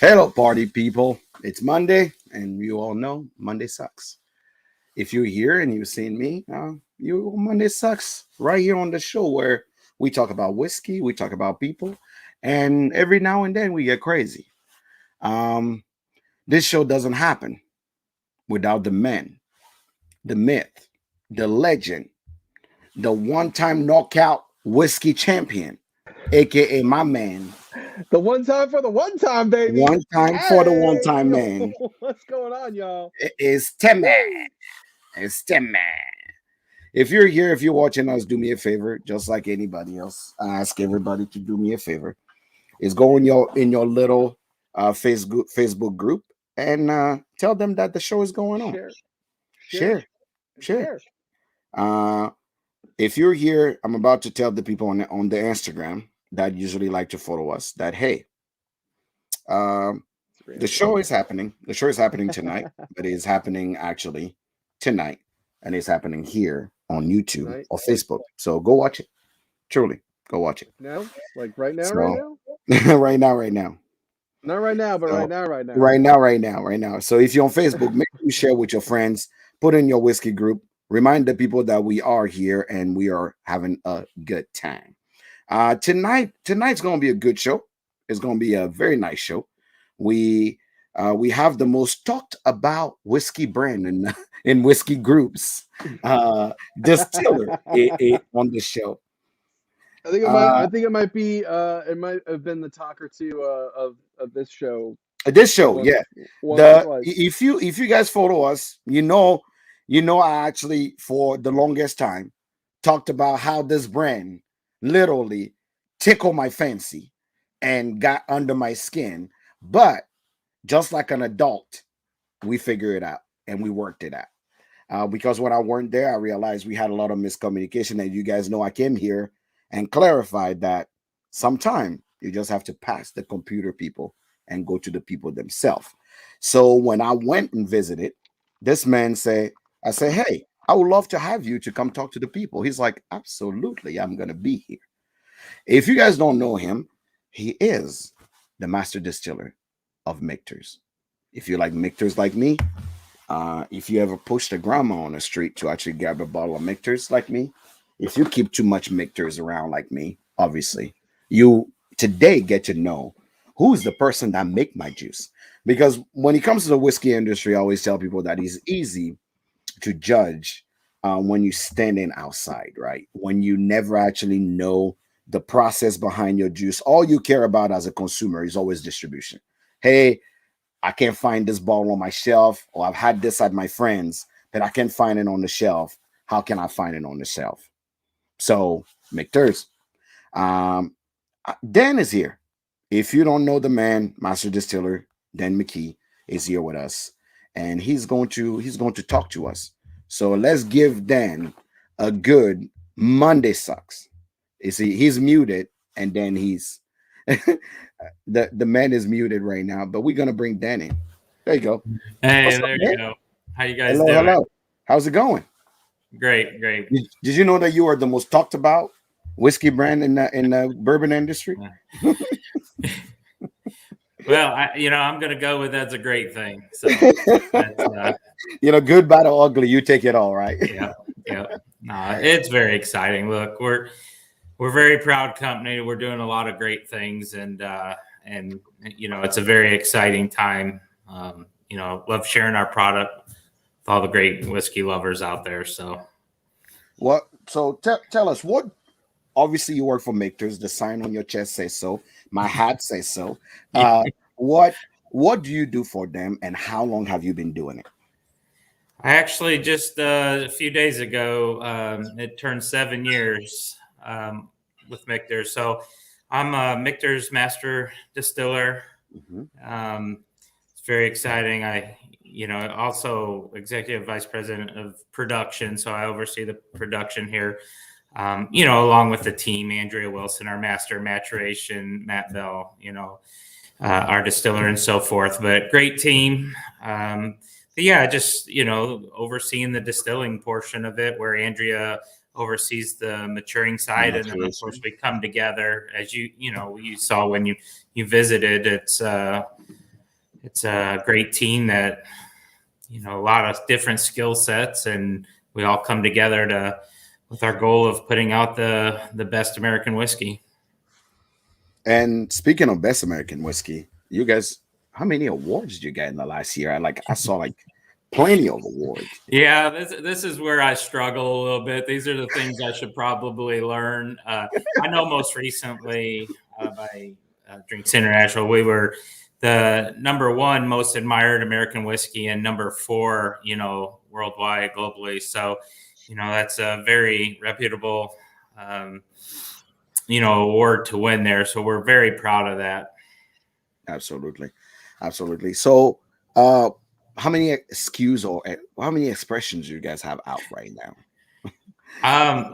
Hello, party people. It's Monday, and you all know Monday sucks. If you're here and you've seen me, Monday sucks. Right here on the show where we talk about whiskey, we talk about people, and every now and then we get crazy. Um, this show doesn't happen without the man, the myth, the legend, the one-time knockout whiskey champion, aka my man. The one time for the one time, baby. One time for the one-time Hey, man what's going on, y'all? is Timmy. Woo! It's Timmy. If you're here, if you're watching us, do me a favor, just like anybody else. I ask everybody to do me a favor. Is go in your little Facebook group and tell them that the show is going on. Share, Share, share, share. share. Uh, if you're here, I'm about to tell the people on the Instagram that usually like to follow us that hey, um, the show is happening. The show is happening tonight, but it is happening actually tonight, and it's happening here on YouTube Right or Facebook. So go watch it. Truly, go watch it. now, like right now, right So now. right now, right now. Not right now, but So right now, right now. right now, right now, right now. So if you're on Facebook, make sure you share with your friends. Put in your whiskey group. Remind the people that we are here and we are having a good time. Tonight's gonna be a good show. It's gonna be a very nice show. We have the most talked about whiskey brand in whiskey groups. Distiller on the show. I think it might. Uh, I think it might be. It might have been the talk or two of this show this show, once yeah. once or The twice. if you guys follow us, you know I actually for the longest time talked about how this brand literally tickled my fancy and got under my skin. But just like an adult, we figured it out and we worked it out. Because when I weren't there, I realized we had a lot of miscommunication. And you guys know I came here and clarified that sometime you just have to pass the computer people and go to the people themselves. So when I went and visited, this man I say, hey, I would love to have you to come talk to the people. He's like, absolutely, I'm gonna be here. If you guys don't know him, he is the master distiller of Michters. If you like Michters like me, if you ever pushed a grandma on the street to actually grab a bottle of Michters like me, if you keep too much Michters around like me, obviously, you today get to know who's the person that make my juice. Because when it comes to the whiskey industry, I always tell people that it's easy to judge when you're standing outside, right? When you never actually know the process behind your juice. All you care about as a consumer is always distribution. Hey, I can't find this bottle on my shelf, or I've had this at my friends, but I can't find it on the shelf. How can I find it on the shelf? So, Michters. Dan is here. If you don't know the man, Master Distiller Dan Mckee is here with us, and he's going to talk to us. So let's give Dan a good Monday sucks. You see, he's muted, and then he's the man is muted right now. But we're gonna bring Dan in. There you go. Hey, What's up, there you man? go. How you guys Hello, doing? hello. How's it going? Great, great. Did you know that you are the most talked about whiskey brand in the bourbon industry? Well, I'm gonna go with that's a great thing. So that's Good, bad, or ugly, you take it all, right? yeah, yeah. No, it's very exciting. Look, we're very proud company. We're doing a lot of great things, and it's a very exciting time. Love sharing our product with all the great whiskey lovers out there. So What? So tell us what. Obviously, you work for Michters. The sign on your chest says so. My hat says so. Uh, what do you do for them, and how long have you been doing it? I actually just a few days ago, it turned 7 years with Michter. So I'm a Michter's master distiller. It's very exciting. Also executive vice president of production. So I oversee the production here, along with the team, Andrea Wilson, our master maturation, Matt Bell, our distiller and so forth. But great team. But yeah, just, overseeing the distilling portion of it where Andrea oversees the maturing side. And then, of course, we come together as you saw when you visited. It's it's a great team that, a lot of different skill sets, and we all come together with our goal of putting out the best American whiskey. And speaking of best American whiskey, you guys, how many awards did you get in the last year? I saw like plenty of awards. Yeah, this is where I struggle a little bit. These are the things I should probably learn. I know most recently by Drinks International, we were the #1 most admired American whiskey and #4, worldwide, globally. So, that's a very reputable, award to win there. So we're very proud of that. Absolutely. Absolutely. So, how many SKUs or how many expressions do you guys have out right now?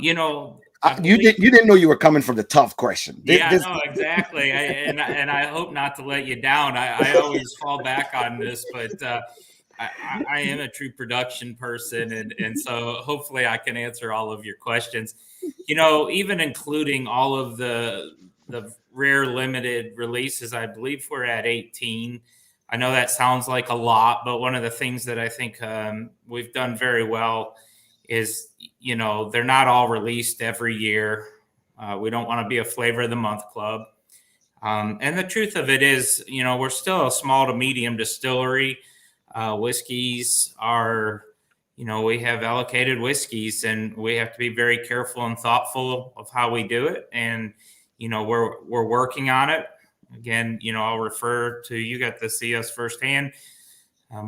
You didn't know you were coming from the tough question. No, exactly. And I hope not to let you down. I always fall back on this, but I am a true production person, and so hopefully I can answer all of your questions. Even including all of the rare limited releases, I believe we're at 18. I know that sounds like a lot, but one of the things that I think we've done very well is, they're not all released every year. We don't want to be a flavor of the month club. And the truth of it is, we're still a small to medium distillery. Whiskeys are, we have allocated whiskeys, and we have to be very careful and thoughtful of how we do it. And, we're working on it. Again, I'll refer to, you got to see us firsthand.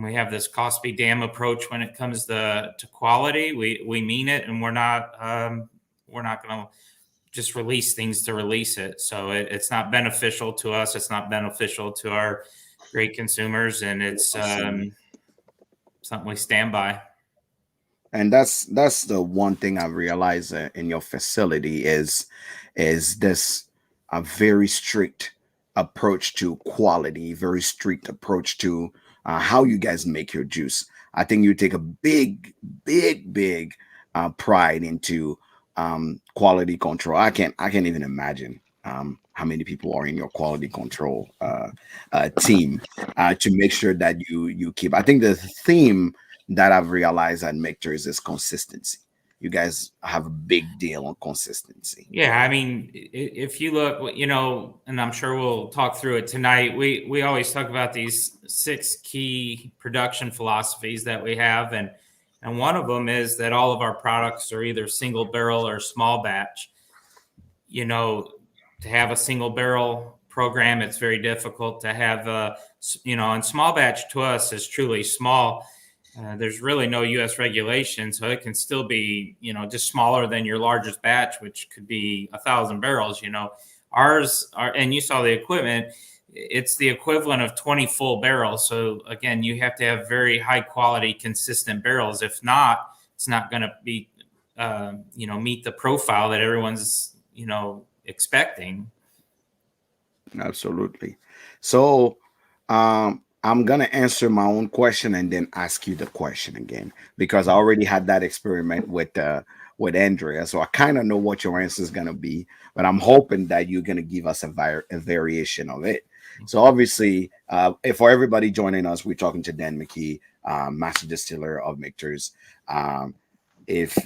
We have this cost be damn approach when it comes to quality. We mean it, and we're not going to just release things to release it. So it's not beneficial to us. It's not beneficial to our great consumers, and it's something we stand by. And that's the one thing I've realized in your facility is this a very strict approach to quality, very strict approach to how you guys make your juice. I think you take a big pride into quality control. I can't even imagine how many people are in your quality control team to make sure that you keep. I think the theme that I've realized at Michters is consistency. You guys have a big deal on consistency. Yeah, I mean, if you look, and I'm sure we'll talk through it tonight, we always talk about these 6 key production philosophies that we have. And one of them is that all of our products are either single barrel or small batch. To have a single barrel program, it's very difficult to have, and small batch to us is truly small. There's really no U.S. regulation, so it can still be, just smaller than your largest batch, which could be 1,000 barrels. Ours are, and you saw the equipment, it's the equivalent of 20 full barrels. So again, you have to have very high quality, consistent barrels. If not, it's not going to be, meet the profile that everyone's, expecting. Absolutely. So, I'm going to answer my own question and then ask you the question again, because I already had that experiment with Andrea. So I kind of know what your answer is going to be, but I'm hoping that you're going to give us a variation of it. So obviously, for everybody joining us, we're talking to Dan Mckee, Master Distiller of Michters. If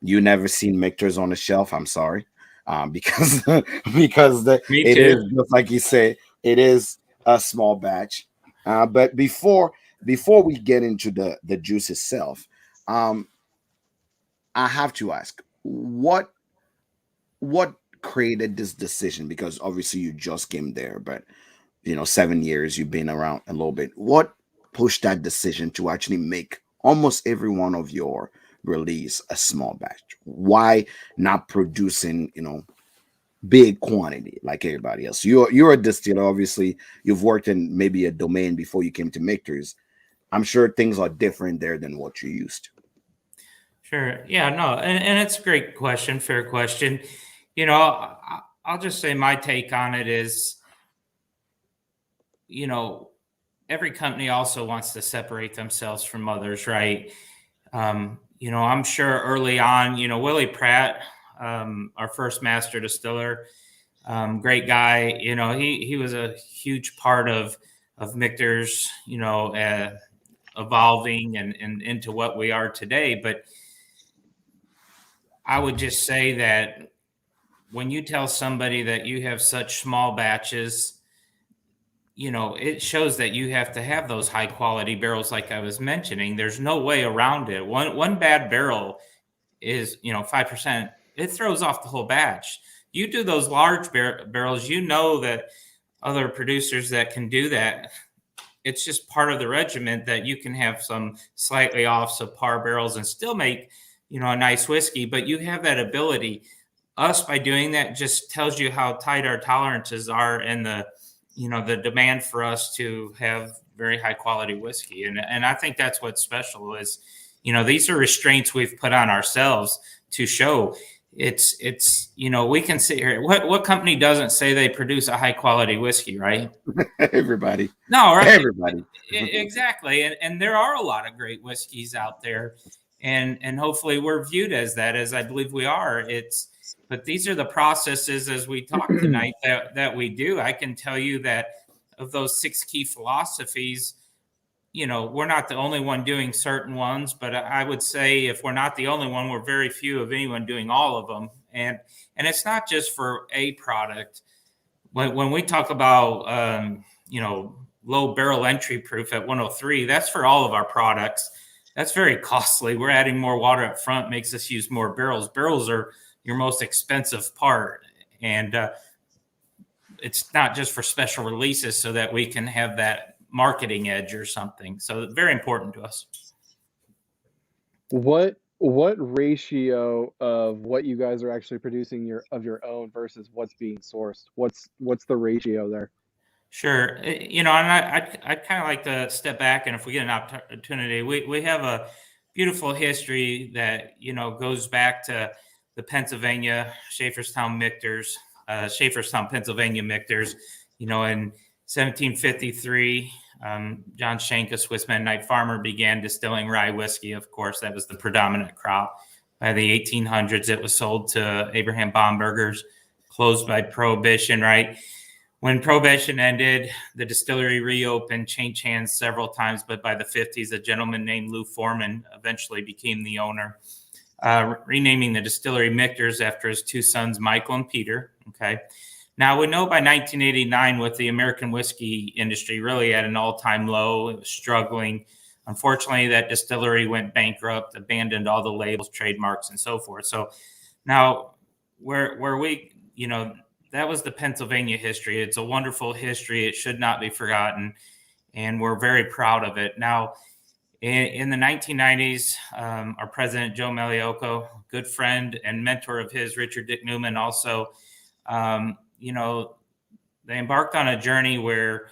you never seen Michters on the shelf, I'm sorry, because it is just like you say, it is a small batch. But before we get into the juice itself, I have to ask what created this decision, because obviously you just came there, but 7 years you've been around a little bit. What pushed that decision to actually make almost every one of your release a small batch? Why not producing big quantity like everybody else? You're a distiller, obviously. You've worked in maybe a domain before you came to Michters. I'm sure things are different there than what you used to. Sure. Yeah, no, and it's a great question, fair question. I'll just say my take on it is, every company also wants to separate themselves from others, right? I'm sure early on, Willie Pratt, our first master distiller, great guy. He was a huge part of Michters, evolving and into what we are today. But I would just say that when you tell somebody that you have such small batches, it shows that you have to have those high quality barrels, like I was mentioning. There's no way around it. One bad barrel is 5%. It throws off the whole batch. You do those large barrels, that other producers that can do that. It's just part of the regiment that you can have some slightly off subpar barrels and still make a nice whiskey. But you have that ability. Us, by doing that, just tells you how tight our tolerances are, and the demand for us to have very high quality whiskey. And I think that's what's special is, these are restraints we've put on ourselves to show it's we can sit here. What company doesn't say they produce a high quality whiskey, right? Everybody. No, right? Everybody. Exactly. And there are a lot of great whiskeys out there, and hopefully we're viewed as that, as I believe we are. But these are the processes, as we talk tonight, that we do. I can tell you that of those 6 key philosophies, we're not the only one doing certain ones, but I would say if we're not the only one, we're very few of anyone doing all of them. And it's not just for a product. When we talk about, low barrel entry proof at 103, that's for all of our products. That's very costly. We're adding more water up front, makes us use more barrels. Barrels are your most expensive part. And it's not just for special releases so that we can have that marketing edge or something. So very important to us. What ratio of what you guys are actually producing of your own versus what's being sourced? What's the ratio there? Sure. And I'd kind of like to step back, and if we get an opportunity, we have a beautiful history that, goes back to the Pennsylvania Schaefferstown Michters, Schaefferstown, Pennsylvania Michters. In 1753, John Schenck, a Swiss Mennonite farmer, began distilling rye whiskey. Of course, that was the predominant crop. By the 1800s, it was sold to Abraham Baumberger's, closed by Prohibition, right? When Prohibition ended, the distillery reopened, changed hands several times, but by the 50s, a gentleman named Lou Foreman eventually became the owner, renaming the distillery Michters after his 2 sons, Michael and Peter. Okay. Now, we know by 1989, with the American whiskey industry really at an all-time low, it was struggling. Unfortunately, that distillery went bankrupt, abandoned all the labels, trademarks, and so forth. So now where we, that was the Pennsylvania history. It's a wonderful history. It should not be forgotten, and we're very proud of it. Now, in the 1990s, our president, Joe Malioco, good friend and mentor of his, Richard Dick Newman, also, they embarked on a journey where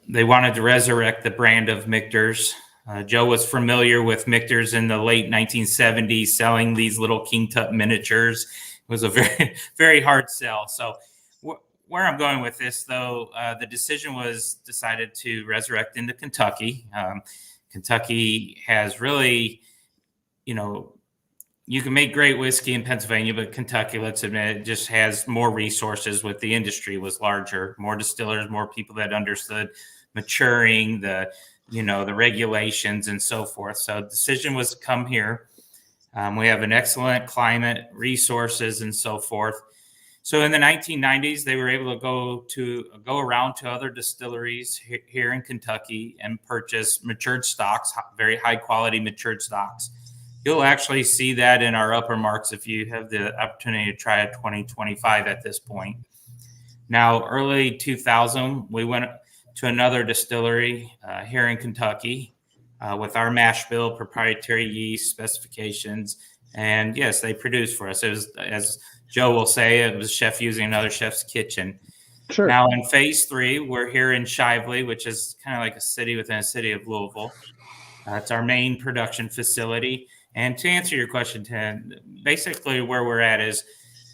they wanted to resurrect the brand of Michters. Joe was familiar with Michters in the late 1970s, selling these little King Tut miniatures. It was a very, very hard sell. So where I'm going with this, though, the decision was decided to resurrect into Kentucky. Kentucky has really, you can make great whiskey in Pennsylvania, but Kentucky, let's admit, it just has more resources. With the industry was larger, more distillers, more people that understood maturing, the regulations and so forth. So the decision was to come here. We have an excellent climate, resources, and so forth. So in the 1990s, they were able to go around to other distilleries here in Kentucky and purchase matured stocks, very high quality matured stocks. You'll actually see that in our upper marks if you have the opportunity to try a 2025 at this point. Now, early 2000, we went to another distillery here in Kentucky with our mash bill, proprietary yeast specifications. And yes, they produced for us. It was, as Joe will say, it was a chef using another chef's kitchen. Sure. Now in phase 3, we're here in Shively, which is kind of like a city within a city of Louisville. It's our main production facility. And to answer your question, Ted, basically where we're at is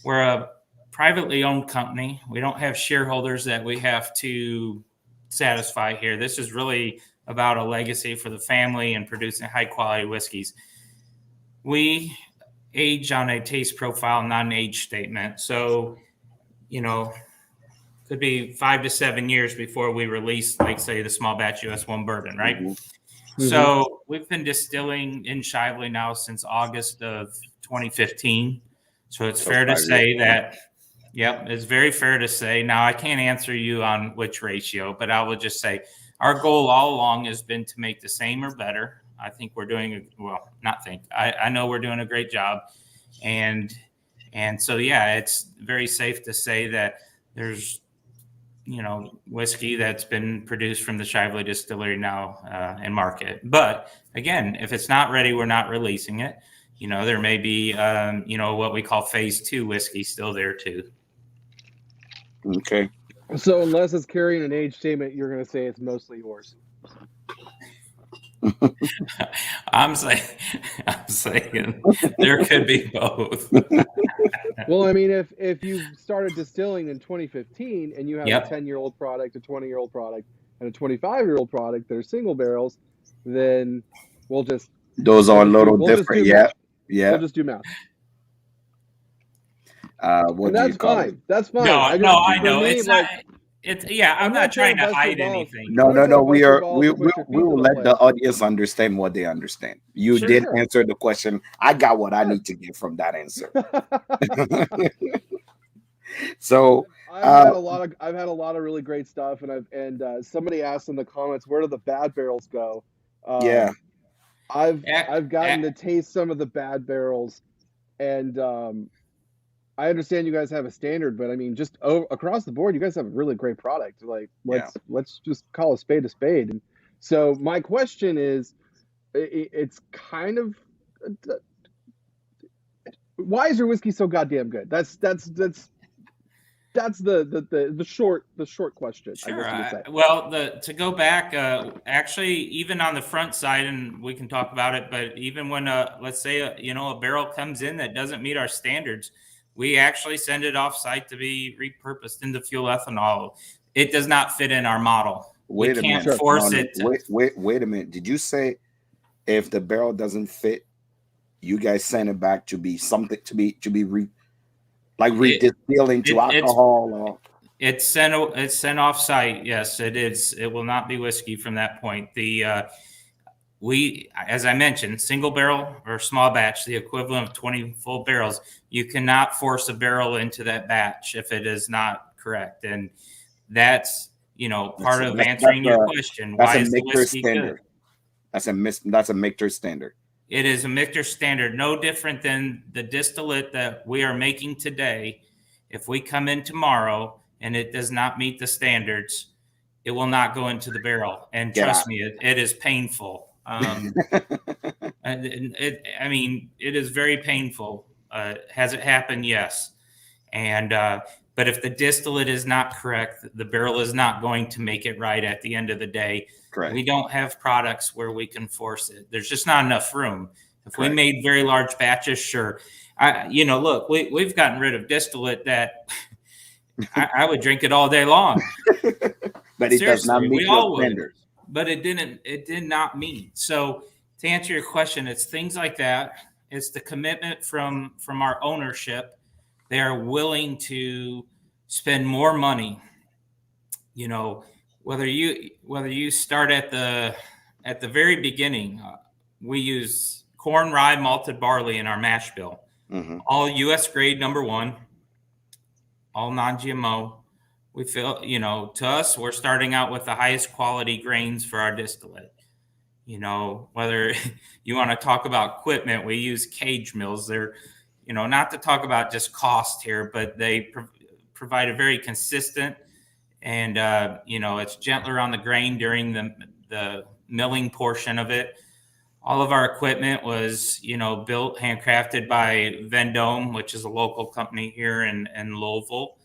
we're a privately owned company. We don't have shareholders that we have to satisfy here. This is really about a legacy for the family and producing high quality whiskeys. We age on a taste profile, not an age statement. So, could be 5 to 7 years before we release, like, say, the small batch US1 bourbon, right? Mm-hmm. So we've been distilling in Shively now since August of 2015. So it's fair to say that, yep, it's very fair to say. Now, I can't answer you on which ratio, but I will just say our goal all along has been to make the same or better. I think we're doing, I know we're doing a great job. And so, yeah, it's very safe to say that there's, whiskey that's been produced from the Shively Distillery now in market. But again, if it's not ready, we're not releasing it. There may be, what we call phase 2 whiskey still there too. Okay. So unless it's carrying an age statement, you're going to say it's mostly yours. I'm saying there could be both. Well, I mean, if you started distilling in 2015 and you have Yep. a 10-year-old product, a 20-year-old product, and a 25-year-old product that are single barrels, then we'll just a little different. Yeah. We'll just do math. What do you call fine. it? That's fine. No, I know. Me, It's like, not. I'm not trying to hide anything. No. We will let the audience understand what they understand. You did answer the question. I got what I need to get from that answer. So I've had a lot of really great stuff, and somebody asked in the comments, where do the bad barrels go? Yeah, I've gotten to taste some of the bad barrels, and I understand you guys have a standard, but I mean, just across the board, you guys have a really great product. Like, let's just call a spade a spade. And so my question is, it's kind of, why is your whiskey so goddamn good? That's the short question. Sure. I guess you would say. Well, to go back, actually, even on the front side, and we can talk about it, but even when let's say a barrel comes in that doesn't meet our standards, we actually send it off site to be repurposed into fuel ethanol. It does not fit in our model. Wait a minute. Force it. Wait a minute. Did you say if the barrel doesn't fit, you guys send it back to be something to be redistilling to alcohol? It's sent off site. Yes, it is. It will not be whiskey from that point. As I mentioned, single barrel or small batch, the equivalent of 20 full barrels, you cannot force a barrel into that batch if it is not correct. And that's, part of answering your question. Why is the whiskey good? That's a Michter standard. It is a Michter standard, no different than the distillate that we are making today. If we come in tomorrow and it does not meet the standards, it will not go into the barrel. And trust me, it is painful. It is very painful. Has it happened? Yes. But if the distillate is not correct, the barrel is not going to make it right at the end of the day. Correct. We don't have products where we can force it. There's just not enough room. If we made very large batches, sure. Look, we've gotten rid of distillate that I would drink it all day long. But it does not meet your standards. But it did not meet. So to answer your question, it's things like that. It's the commitment from our ownership. They are willing to spend more money. Whether you start at the very beginning, we use corn, rye, malted barley in our mash bill. Mm-hmm. All U.S. grade #1, all non-GMO. We feel, to us, we're starting out with the highest quality grains for our distillate. Whether you want to talk about equipment, we use cage mills. They're, not to talk about just cost here, but they provide a very consistent and, it's gentler on the grain during the milling portion of it. All of our equipment was, built, handcrafted by Vendome, which is a local company here in Louisville.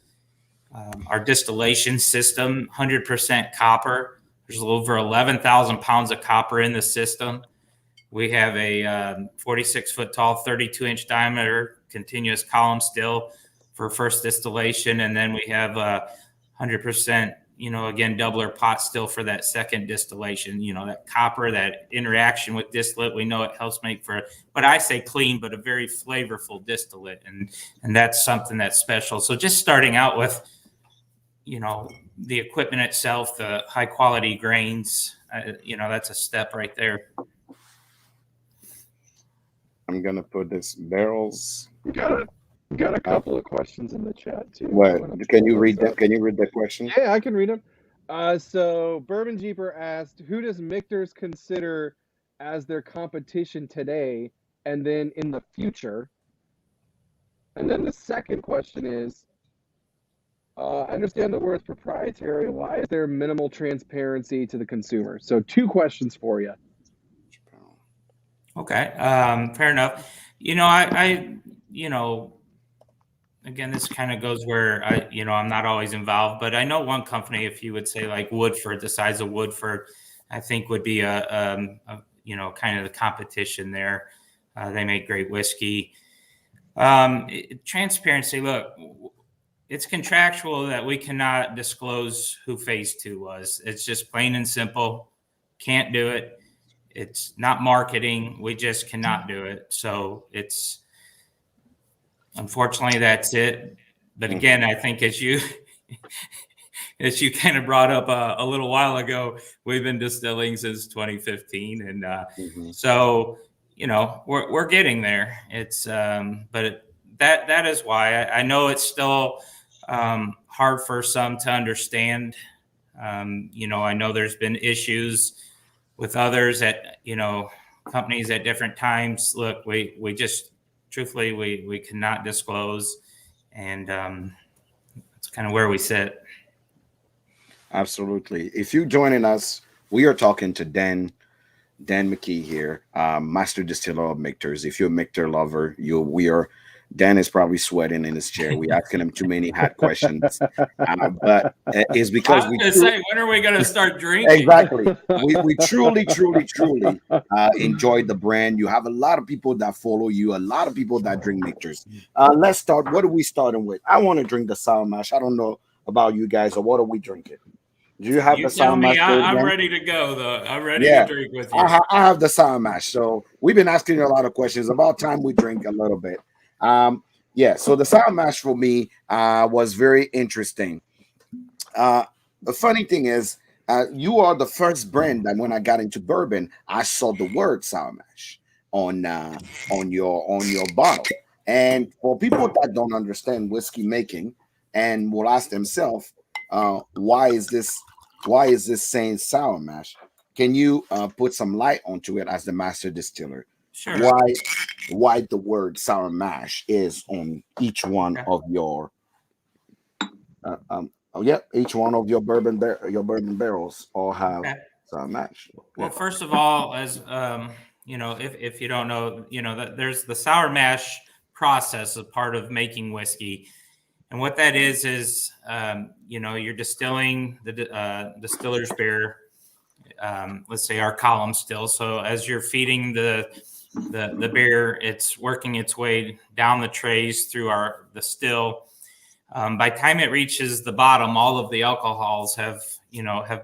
Our distillation system, 100% copper. There's over 11,000 pounds of copper in the system. We have a 46-foot tall, 32-inch diameter continuous column still for first distillation. And then we have 100%, again, doubler pot still for that second distillation. That copper, that interaction with distillate, we know it helps make for, but I say clean, but a very flavorful distillate. And that's something that's special. So just starting out with the equipment itself, the high quality grains, that's a step right there. I'm gonna put this barrels. We got a couple of questions in the chat too. What can you read that? Can you read the question? Yeah, I can read them. So Bourbon Jeeper asked, who does Michters consider as their competition today and then in the future? And then the second question is, I understand the word's proprietary. Why is there minimal transparency to the consumer? So 2 questions for you. Okay, fair enough. Again, this kind of goes where I'm not always involved, but I know one company, if you would say like Woodford, the size of Woodford, I think would be a kind of the competition there. They make great whiskey. Transparency. Look, it's contractual that we cannot disclose who phase 2 was. It's just plain and simple. Can't do it. It's not marketing. We just cannot do it. So unfortunately, that's it. But again, I think as you kind of brought up a little while ago, we've been distilling since 2015, and so we're getting there. It's but that is why I know it's still hard for some to understand. I know there's been issues with others at companies at different times. Look, we just truthfully we cannot disclose, and that's kind of where we sit. Absolutely. If you're joining us, we are talking to Dan Mckee here, master distiller of Michters. If you're a Michter lover, Dan is probably sweating in his chair. We asking him too many hot questions, but it's because when are we going to start drinking? Exactly. We truly enjoy the brand. You have a lot of people that follow you, a lot of people that drink Michters. Let's start. What are we starting with? I want to drink the sour mash. I don't know about you guys, or what are we drinking? Do you have the sour mash? I'm ready to go, though. I'm ready to drink with you. I have the sour mash. So we've been asking you a lot of questions. About time we drink a little bit. So the sour mash for me was very interesting. The funny thing is, you are the first brand that when I got into bourbon, I saw the word sour mash on your bottle. And for people that don't understand whiskey making and will ask themselves, why is this saying sour mash? Can you put some light onto it as the master distiller? Sure. Why the word sour mash is on each one of your each one of your bourbon barrels all have sour mash. Well, first of all, as if you don't know, that there's the sour mash process, a part of making whiskey, and what that is you're distilling the distiller's beer. Let's say our column still. So as you're feeding the beer, it's working its way down the trays through the still. By the time it reaches the bottom, all of the alcohols have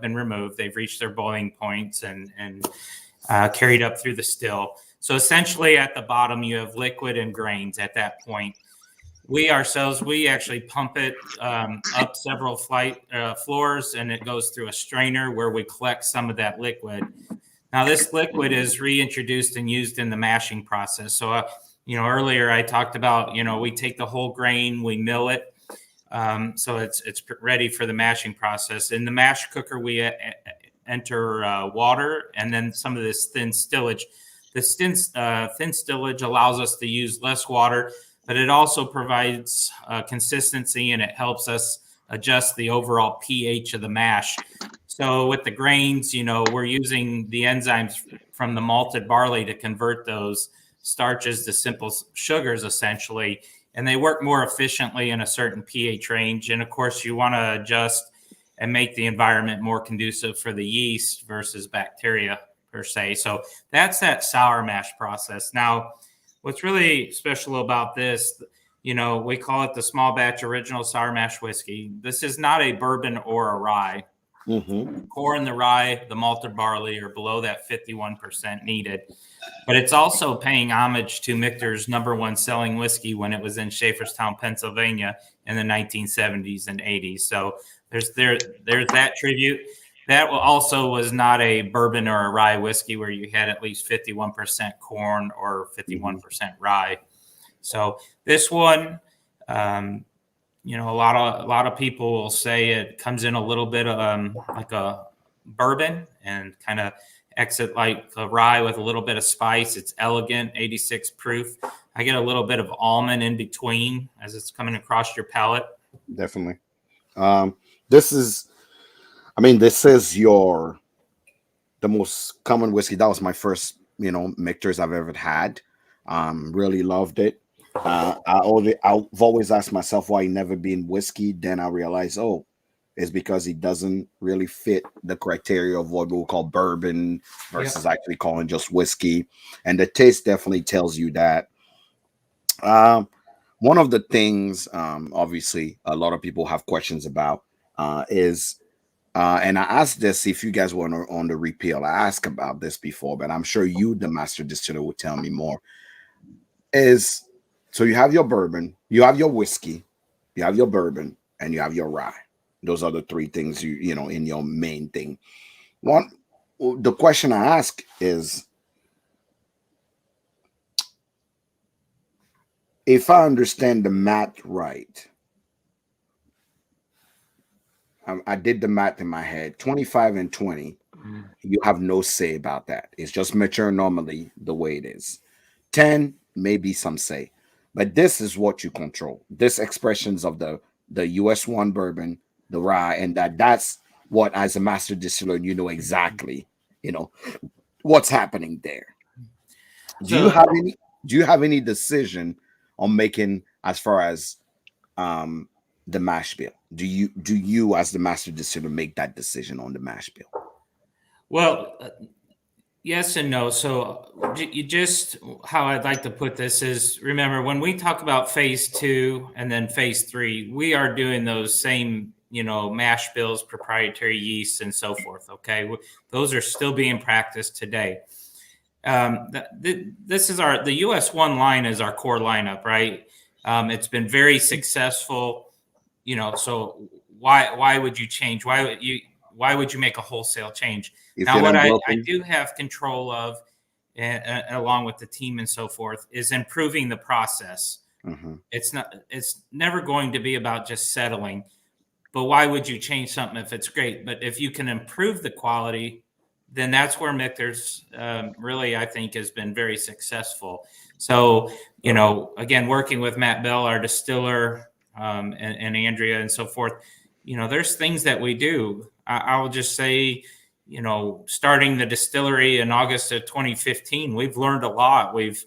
been removed. They've reached their boiling points and carried up through the still. So essentially at the bottom, you have liquid and grains at that point. We actually pump it up several floors, and it goes through a strainer where we collect some of that liquid. Now, this liquid is reintroduced and used in the mashing process. So, earlier I talked about, we take the whole grain, we mill it. So it's ready for the mashing process. In the mash cooker, we enter water and then some of this thin stillage. This thin stillage allows us to use less water, but it also provides consistency, and it helps us adjust the overall pH of the mash. So with the grains, we're using the enzymes from the malted barley to convert those starches to simple sugars, essentially, and they work more efficiently in a certain pH range. And of course, you want to adjust and make the environment more conducive for the yeast versus bacteria per se. So that's that sour mash process. Now, what's really special about this, we call it the small batch original sour mash whiskey. This is not a bourbon or a rye. Corn, the rye, the malted barley are below that 51% needed. But it's also paying homage to Michter's #1 selling whiskey when it was in Schaefferstown, Pennsylvania in the 1970s and 80s. So there's that tribute. That also was not a bourbon or a rye whiskey where you had at least 51% corn or 51% rye. So this one, you know, a lot of people will say it comes in a little bit like a bourbon and kind of exit like a rye with a little bit of spice. It's elegant, 86 proof. I get a little bit of almond in between as it's coming across your palate. Definitely. This is the most common whiskey. That was my first, you know, Michters I've ever had. Really loved it. I've always asked myself why he never been whiskey. Then I realized, oh, it's because he doesn't really fit the criteria of what we'll call bourbon versus actually calling just whiskey. And the taste definitely tells you that. One of the things, obviously, a lot of people have questions about is, and I asked this if you guys were on the repeal. I asked about this before, but I'm sure you, the master distiller, will tell me more. So you have your bourbon, you have your whiskey, you have your bourbon, and you have your rye. Those are the three things you know in your main thing. The question I ask is, if I understand the math right, I did the math in my head, 25 and 20, you have no say about that. It's just mature normally the way it is. 10, maybe some say. But this is what you control. This expressions of the US1 bourbon, the rye, and that's what, as a master distiller, you know exactly, you know, what's happening there. Do you have any decision on making as far as the mash bill? Do you as the master distiller make that decision on the mash bill? Well, yes and no. So you just, how I'd like to put this is, remember when we talk about phase 2 and then phase 3, we are doing those same, you know, mash bills, proprietary yeasts and so forth. Okay. Those are still being practiced today. This is the US1 line is our core lineup, right? It's been very successful, you know, so why would you change? Why would you make a wholesale change? Now, what I do have control of, and along with the team and so forth, is improving the process. It's never going to be about just settling, but why would you change something if it's great? But if you can improve the quality, then that's where Michters really, I think, has been very successful. So, you know, again, working with Matt Bell, our distiller, and Andrea and so forth, you know, there's things that we do. I will just say, you know, starting the distillery in August of 2015, we've learned a lot. We've,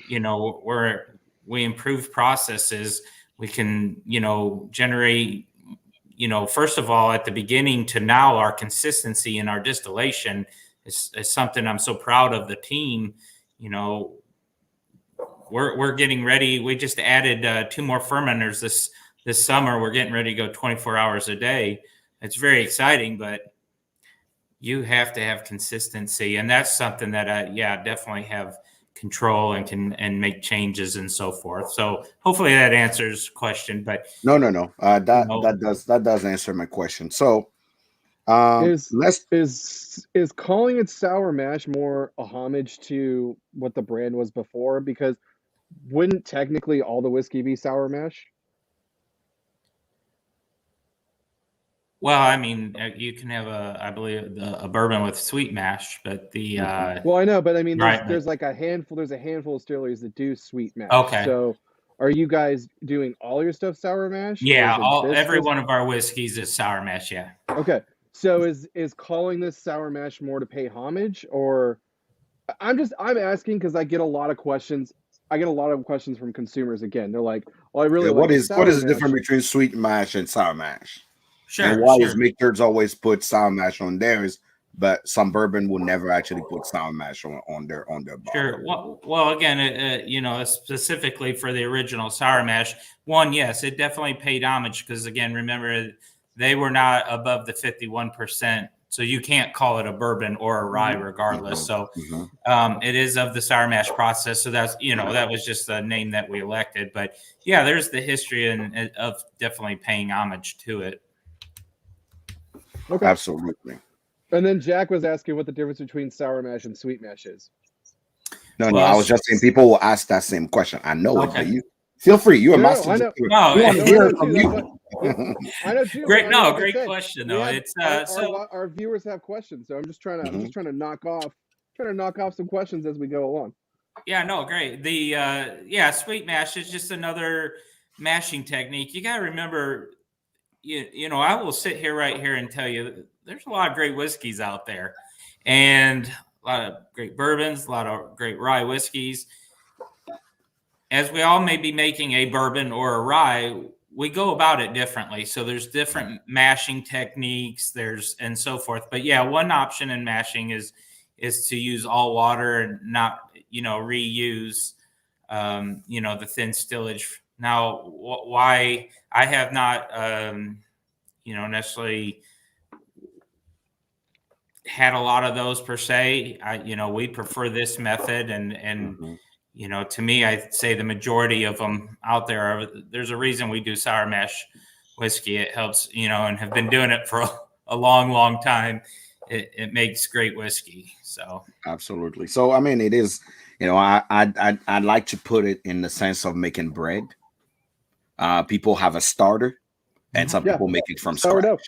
you know, we improved processes. We can, you know, generate, you know, first of all, at the beginning to now, our consistency in our distillation is something I'm so proud of the team. You know, we're getting ready. We just added 2 more fermenters this summer. We're getting ready to go 24 hours a day. It's very exciting, but you have to have consistency, and that's something that I definitely have control and can make changes and so forth. So hopefully that answers the question. But no. That does answer my question. So is calling it sour mash more a homage to what the brand was before? Because wouldn't technically all the whiskey be sour mash? Well, I mean, you can have I believe a bourbon with sweet mash, but well, I know, but I mean, there's like a handful of distilleries that do sweet mash. Okay. So, are you guys doing all your stuff sour mash? Yeah, every one of our whiskeys is sour mash. Yeah. Okay. So is calling this sour mash more to pay homage, or I'm asking because I get a lot of questions. I get a lot of questions from consumers. Again, they're like, "Well, I really like what is the difference between sweet mash and sour mash?" Sure. And why is Michters always put sour mash on theirs, but some bourbon will never actually put sour mash on their bottle? Sure. Well, again, you know, specifically for the original sour mash, yes, it definitely paid homage because, again, remember they were not above the 51%. So you can't call it a bourbon or a rye regardless. So it is of the sour mash process. So that's, that was just the name that we elected. But yeah, there's the history of definitely paying homage to it. Okay. Absolutely. And then Jack was asking what the difference between sour mash and sweet mash is. No, I was just saying people will ask that same question. I know it, but you feel free. You're a master. I know. I know too. Great question though. It's our viewers have questions, so I'm just trying to knock off some questions as we go along. Yeah, no, great. The sweet mash is just another mashing technique. You got to remember, I will sit right here and tell you there's a lot of great whiskeys out there, and a lot of great bourbons, a lot of great rye whiskeys. As we all may be making a bourbon or a rye, we go about it differently. So there's different mashing techniques, and so forth. But yeah, one option in mashing is to use all water and not, reuse, the thin stillage. Now, why I have not, necessarily had a lot of those per se. We prefer this method, and to me, I'd say the majority of them out there there's a reason we do sour mash whiskey. It helps, and have been doing it for a long, long time. It makes great whiskey. So absolutely. So I mean, it is. I'd like to put it in the sense of making bread. People have a starter, and some people make it from scratch.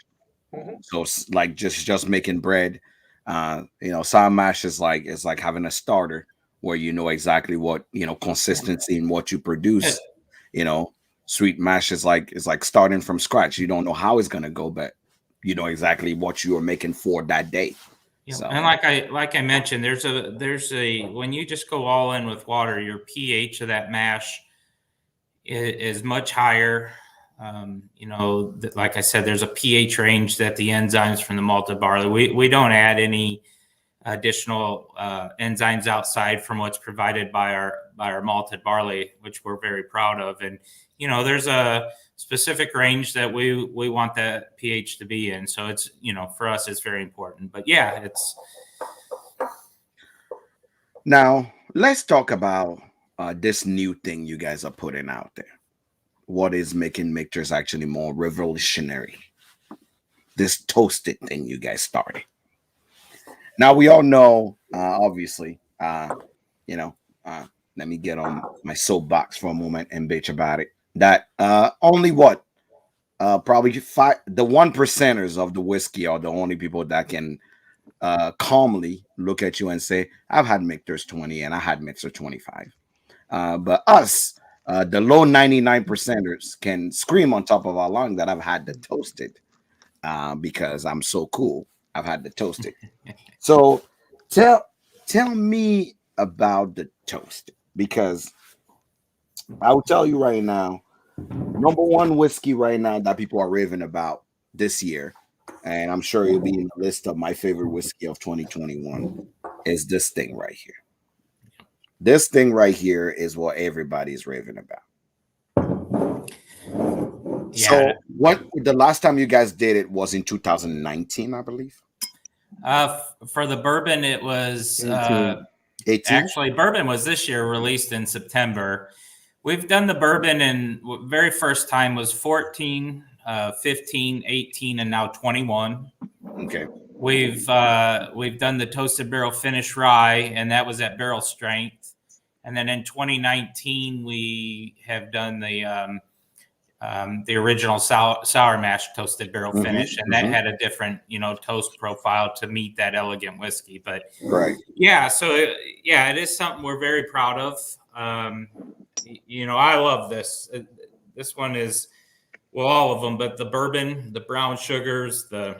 So it's like just making bread. Sour mash is like having a starter where you know exactly what consistency in what you produce. Sweet mash is like starting from scratch. You don't know how it's gonna go, but you know exactly what you are making for that day. Yeah. So. And like I mentioned, there's a when you just go all in with water, your pH of that mash is much higher. Like I said, there's a pH range that the enzymes from the malted barley. We don't add any additional enzymes outside from what's provided by our malted barley, which we're very proud of. And there's a specific range that we want that pH to be in. So it's for us it's very important. But yeah, it's. Now let's talk about this new thing you guys are putting out there. What is making Michters actually more revolutionary? This toasted thing you guys started. Now we all know, obviously, let me get on my soapbox for a moment and bitch about it. That only probably the 1%ers of the whiskey are the only people that can calmly look at you and say, I've had Michters 20 and I had Michters 25. But us, the low 99%ers can scream on top of our lung that I've had the toasted because I'm so cool. I've had the toasted. So tell me about the toasted, because I will tell you right now, number one whiskey right now that people are raving about this year, and I'm sure it'll be in the list of my favorite whiskey of 2021, is this thing right here. This thing right here is what everybody's raving about. Yeah. So the last time you guys did it was in 2019, I believe. For the bourbon, it was 18. Actually, bourbon was this year, released in September. We've done the bourbon, and very first time was 14, 15, 18, and now 21. Okay. We've done the toasted barrel finish rye, and that was at barrel strength. And then in 2019, we have done the original sour mash toasted barrel finish, and that had a different, toast profile to meet that elegant whiskey. But right, yeah, so it is something we're very proud of. I love this. This one is, well, all of them, but the bourbon, the brown sugars, the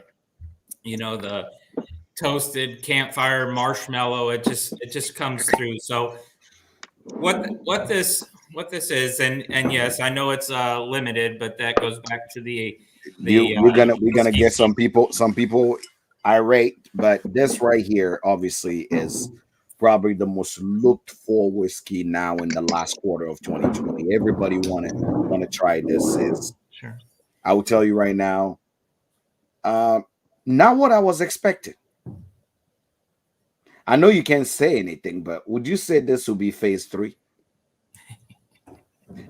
toasted campfire marshmallow, it just comes through. So what this is, and yes, I know it's limited, but that goes back to we're gonna get some people irate, but this right here obviously is probably the most looked for whiskey now in the last quarter of 2020. Everybody want to try this. Sure. I will tell you right now, Not what I was expecting. I know you can't say anything, but would you say this will be phase 3?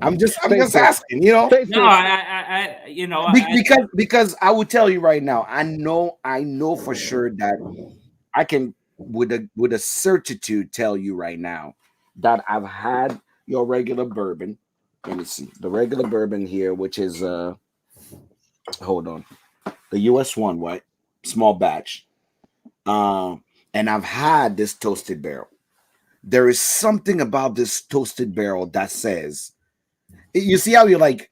I'm just asking, you know. No, because I would tell you right now, I know for sure that I can with a certitude tell you right now that I've had your regular bourbon. Let me see the regular bourbon here, which is hold on, the US one, what small batch. And I've had this toasted barrel. There is something about this toasted barrel that says, you see how you're like,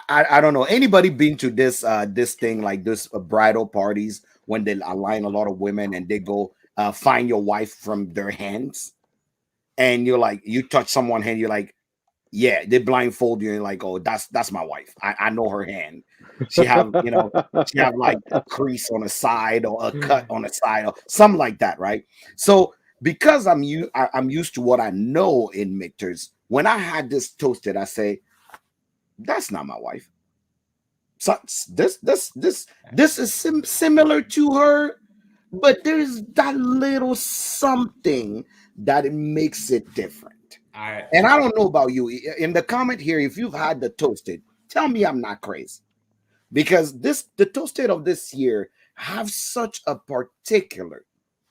I don't know, anybody been to this thing like this bridal parties when they align a lot of women and they go find your wife from their hands, and you're like, you touch someone's hand, you're like, yeah, they blindfold you and like, oh, that's my wife. I know her hand. She have she have like a crease on the side or a cut on the side or something like that, right? So because I'm used to what I know in Michters, when I had this toasted, I say, that's not my wife. So this is similar to her, but there's that little something that it makes it different. And I don't know about you. In the comment here, if you've had the toasted, tell me I'm not crazy, because the toasted of this year have such a particular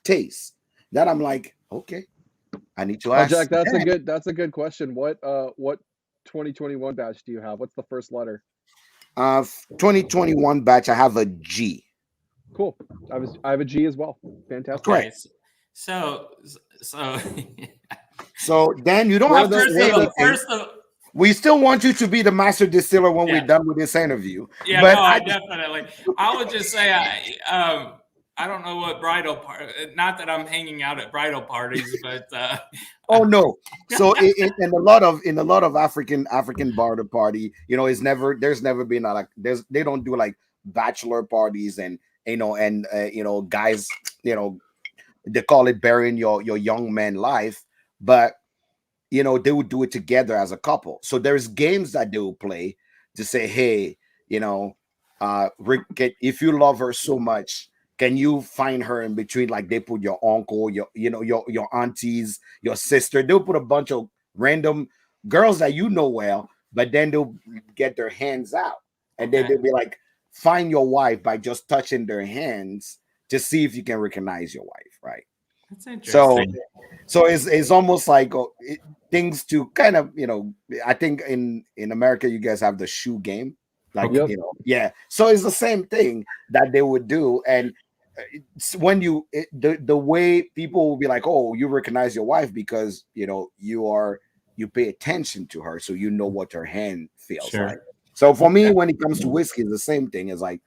taste that I'm like, okay, I need to ask. Jack, that's a good question. What 2021 batch do you have? What's the first letter? 2021 batch, I have a G. Cool. I have a G as well. Fantastic. Okay. So Dan, you don't have to say anything. We still want you to be the master distiller when we're done with this interview. Yeah, but no, definitely. I would just say I don't know what bridal party. Not that I'm hanging out at bridal parties, but oh no. So in a lot of African bridal party, there's never been they don't do like bachelor parties and guys, they call it burying your young man life, but they would do it together as a couple. So there's games that they will play to say, hey, Rick, if you love her so much, can you find her in between? Like they put your uncle, your aunties, your sister. They'll put a bunch of random girls that well, but then they'll get their hands out and then they'll be like, find your wife by just touching their hands to see if you can recognize your wife, right? That's interesting. So it's almost like things to kind of, I think in America you guys have the shoe game, like so it's the same thing that they would do. And when the way people will be like, oh, you recognize your wife because you pay attention to her, so what her hand feels like. So for me, when it comes to whiskey, it's the same thing. It's like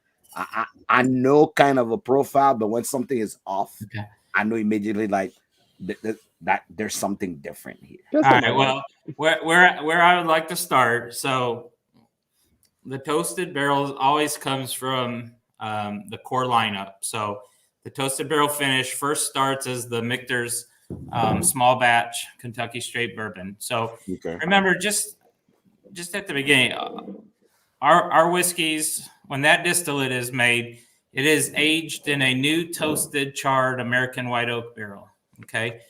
I know kind of a profile, but when something is off, I know immediately like that there's something different here. All right. Well, where I would like to start. So the toasted barrel always comes from the core lineup. So the toasted barrel finish first starts as the Michters small batch Kentucky straight bourbon. So remember, just at the beginning, our whiskeys, when that distillate is made, it is aged in a new toasted charred American white oak barrel. Okay.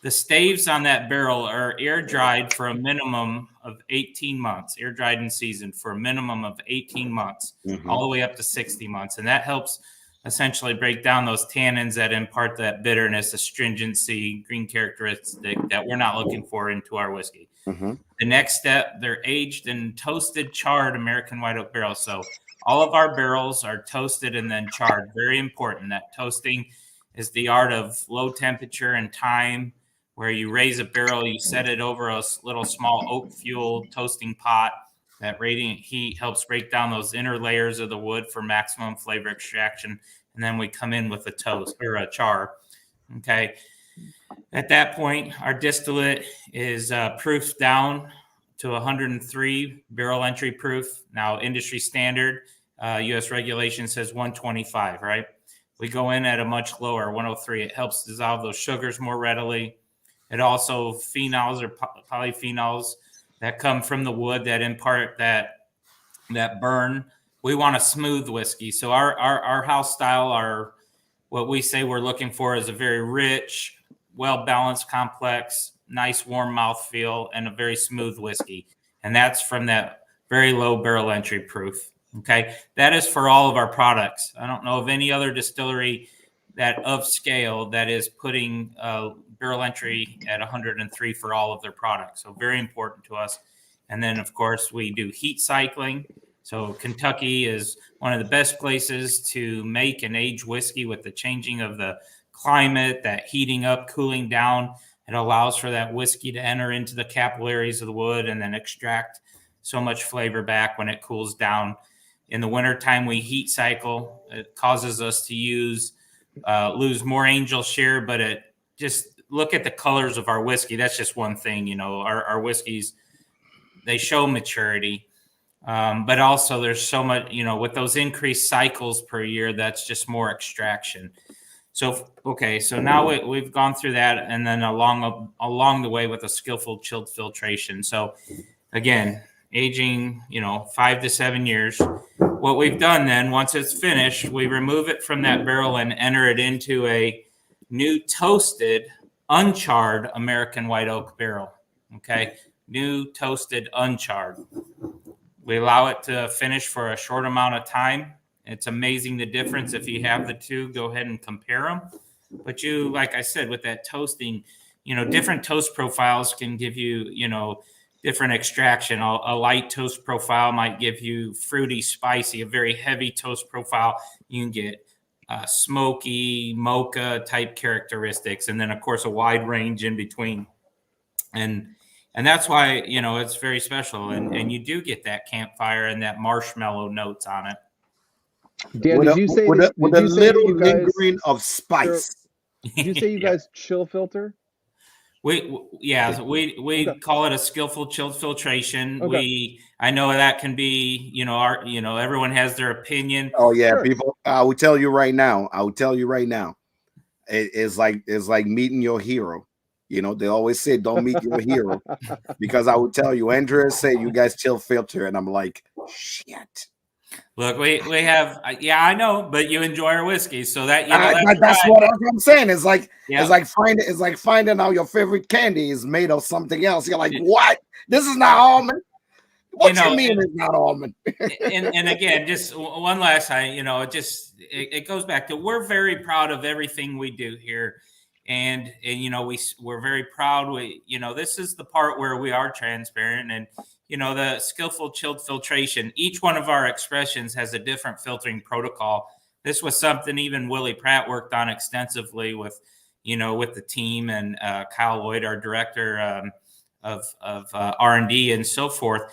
The staves on that barrel are air dried for a minimum of 18 months, air dried in season for a minimum of 18 months, all the way up to 60 months. And that helps essentially break down those tannins that impart that bitterness, astringency, green characteristic that we're not looking for into our whiskey. The next step, they're aged in toasted charred American white oak barrels. So all of our barrels are toasted and then charred. Very important. That toasting is the art of low temperature and time, where you raise a barrel, you set it over a little small oak fuel toasting pot. That radiant heat helps break down those inner layers of the wood for maximum flavor extraction. And then we come in with a toast or a char. Okay. At that point, our distillate is proofed down to 103 barrel entry proof. Now, industry standard, U.S. regulation says 125, right? We go in at a much lower 103. It helps dissolve those sugars more readily. It also phenols or polyphenols that come from the wood that impart that burn we want a smooth whiskey. So our house style, what we say we're looking for is a very rich, well-balanced, complex, nice, warm mouthfeel, and a very smooth whiskey. And that's from that very low barrel entry proof. Okay. That is for all of our products. I don't know of any other distillery that of scale that is putting barrel entry at 103 for all of their products. So very important to us. And then, of course, we do heat cycling. So Kentucky is one of the best places to make and age whiskey with the changing of the climate, that heating up, cooling down. It allows for that whiskey to enter into the capillaries of the wood and then extract so much flavor back when it cools down. In the wintertime, we heat cycle. It causes us to lose more angel share, but it just look at the colors of our whiskey. That's just one thing, you know, our whiskeys, they show maturity. But also there's so much, you know, with those increased cycles per year, that's just more extraction. So, okay. So now we've gone through that, and then along the way with a skillful chilled filtration. So again, aging, you know, 5 to 7 years. What we've done then, once it's finished, we remove it from that barrel and enter it into a new toasted, uncharred American white oak barrel. Okay. New toasted, uncharred. We allow it to finish for a short amount of time. It's amazing the difference. If you have the two, go ahead and compare them. But you, like I said, with that toasting, you know, different toast profiles can give you, you know, different extraction. A light toast profile might give you fruity, spicy. A very heavy toast profile, you can get smoky, mocha type characteristics. And then, of course, a wide range in between. And that's why, you know, it's very special. And you do get that campfire and that marshmallow notes on it. Dan, did you say with a little lingering guys, of spice? Did you say you guys chill filter? We Okay. call it a skillful chilled filtration. Okay. I know that can be, you know, everyone has their opinion. Oh yeah, Sure. people. I will tell you right now. It's like meeting your hero. You know, they always say don't meet your hero, because I would tell you, Andrea say you guys chill filter, and I'm like, shit. Look, we have, I know, but you enjoy our whiskey, so that, you know, that's what I'm saying. It's like Yeah. it's like finding out your favorite candy is made of something else. You're like, what? This is not almond. What you mean it's not almond? and again, just one last time, you know, it goes back to, we're very proud of everything we do here. And you know, we're very proud. You know, this is the part where we are transparent, and you know, the skillful chilled filtration. Each one of our expressions has a different filtering protocol. This was something even Willie Pratt worked on extensively with, you know, with the team, and Kyle Lloyd, our director of R&D and so forth.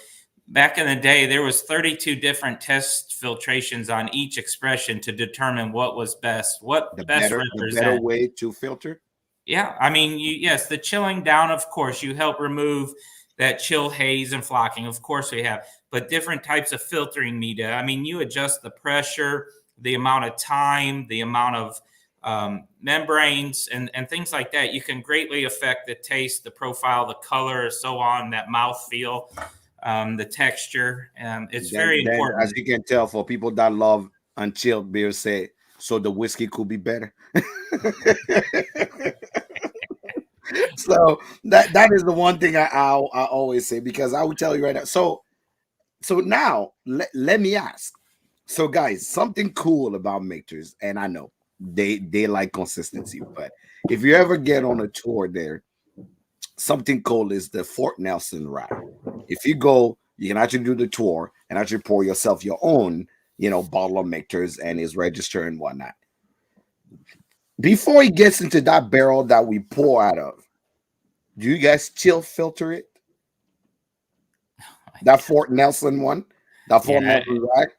Back in the day, there was 32 different test filtrations on each expression to determine what was best, what the best represent. The better way to filter. Yeah, I mean, yes, the chilling down, of course, you help remove that chill, haze, and flocking. Of course we have, but different types of filtering media. I mean, you adjust the pressure, the amount of time, the amount of membranes, and things like that. You can greatly affect the taste, the profile, the color, so on, that mouth feel, the texture. It's very important. As you can tell, for people that love unchilled beer, say, so the whiskey could be better. So that is the one thing I always say, because I will tell you right now. So now let me ask. So guys, something cool about Michters, and I know they like consistency, but if you ever get on a tour there, something cool is the Fort Nelson ride. If you go, you can actually do the tour and actually pour yourself your own, you know, bottle of Michters and his register and whatnot. Before he gets into that barrel that we pour out of, do you guys chill filter it? That Fort Nelson one, that Fort Nelson ride.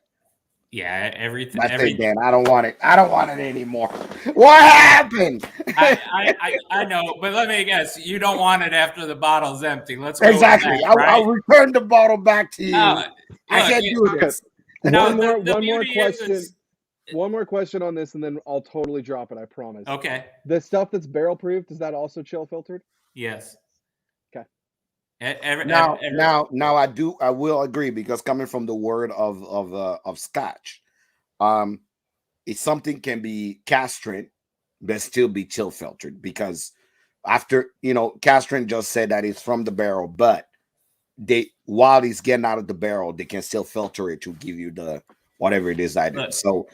Yeah, everything. Dan, I don't want it. I don't want it anymore. What happened? I know, but let me guess. You don't want it after the bottle's empty. Let's go exactly. With that, right? I'll return the bottle back to you. I can't do this. One more question. One more question on this, and then I'll totally drop it. I promise. Okay. The stuff that's barrel proof, is that also chill filtered? Yes. Okay. Now I will agree, because coming from the word of Scotch, it's something can be castrant but still be chill filtered, because after, castrant just said that it's from the barrel, but while it's getting out of the barrel, they can still filter it to give you the whatever it is that it is. So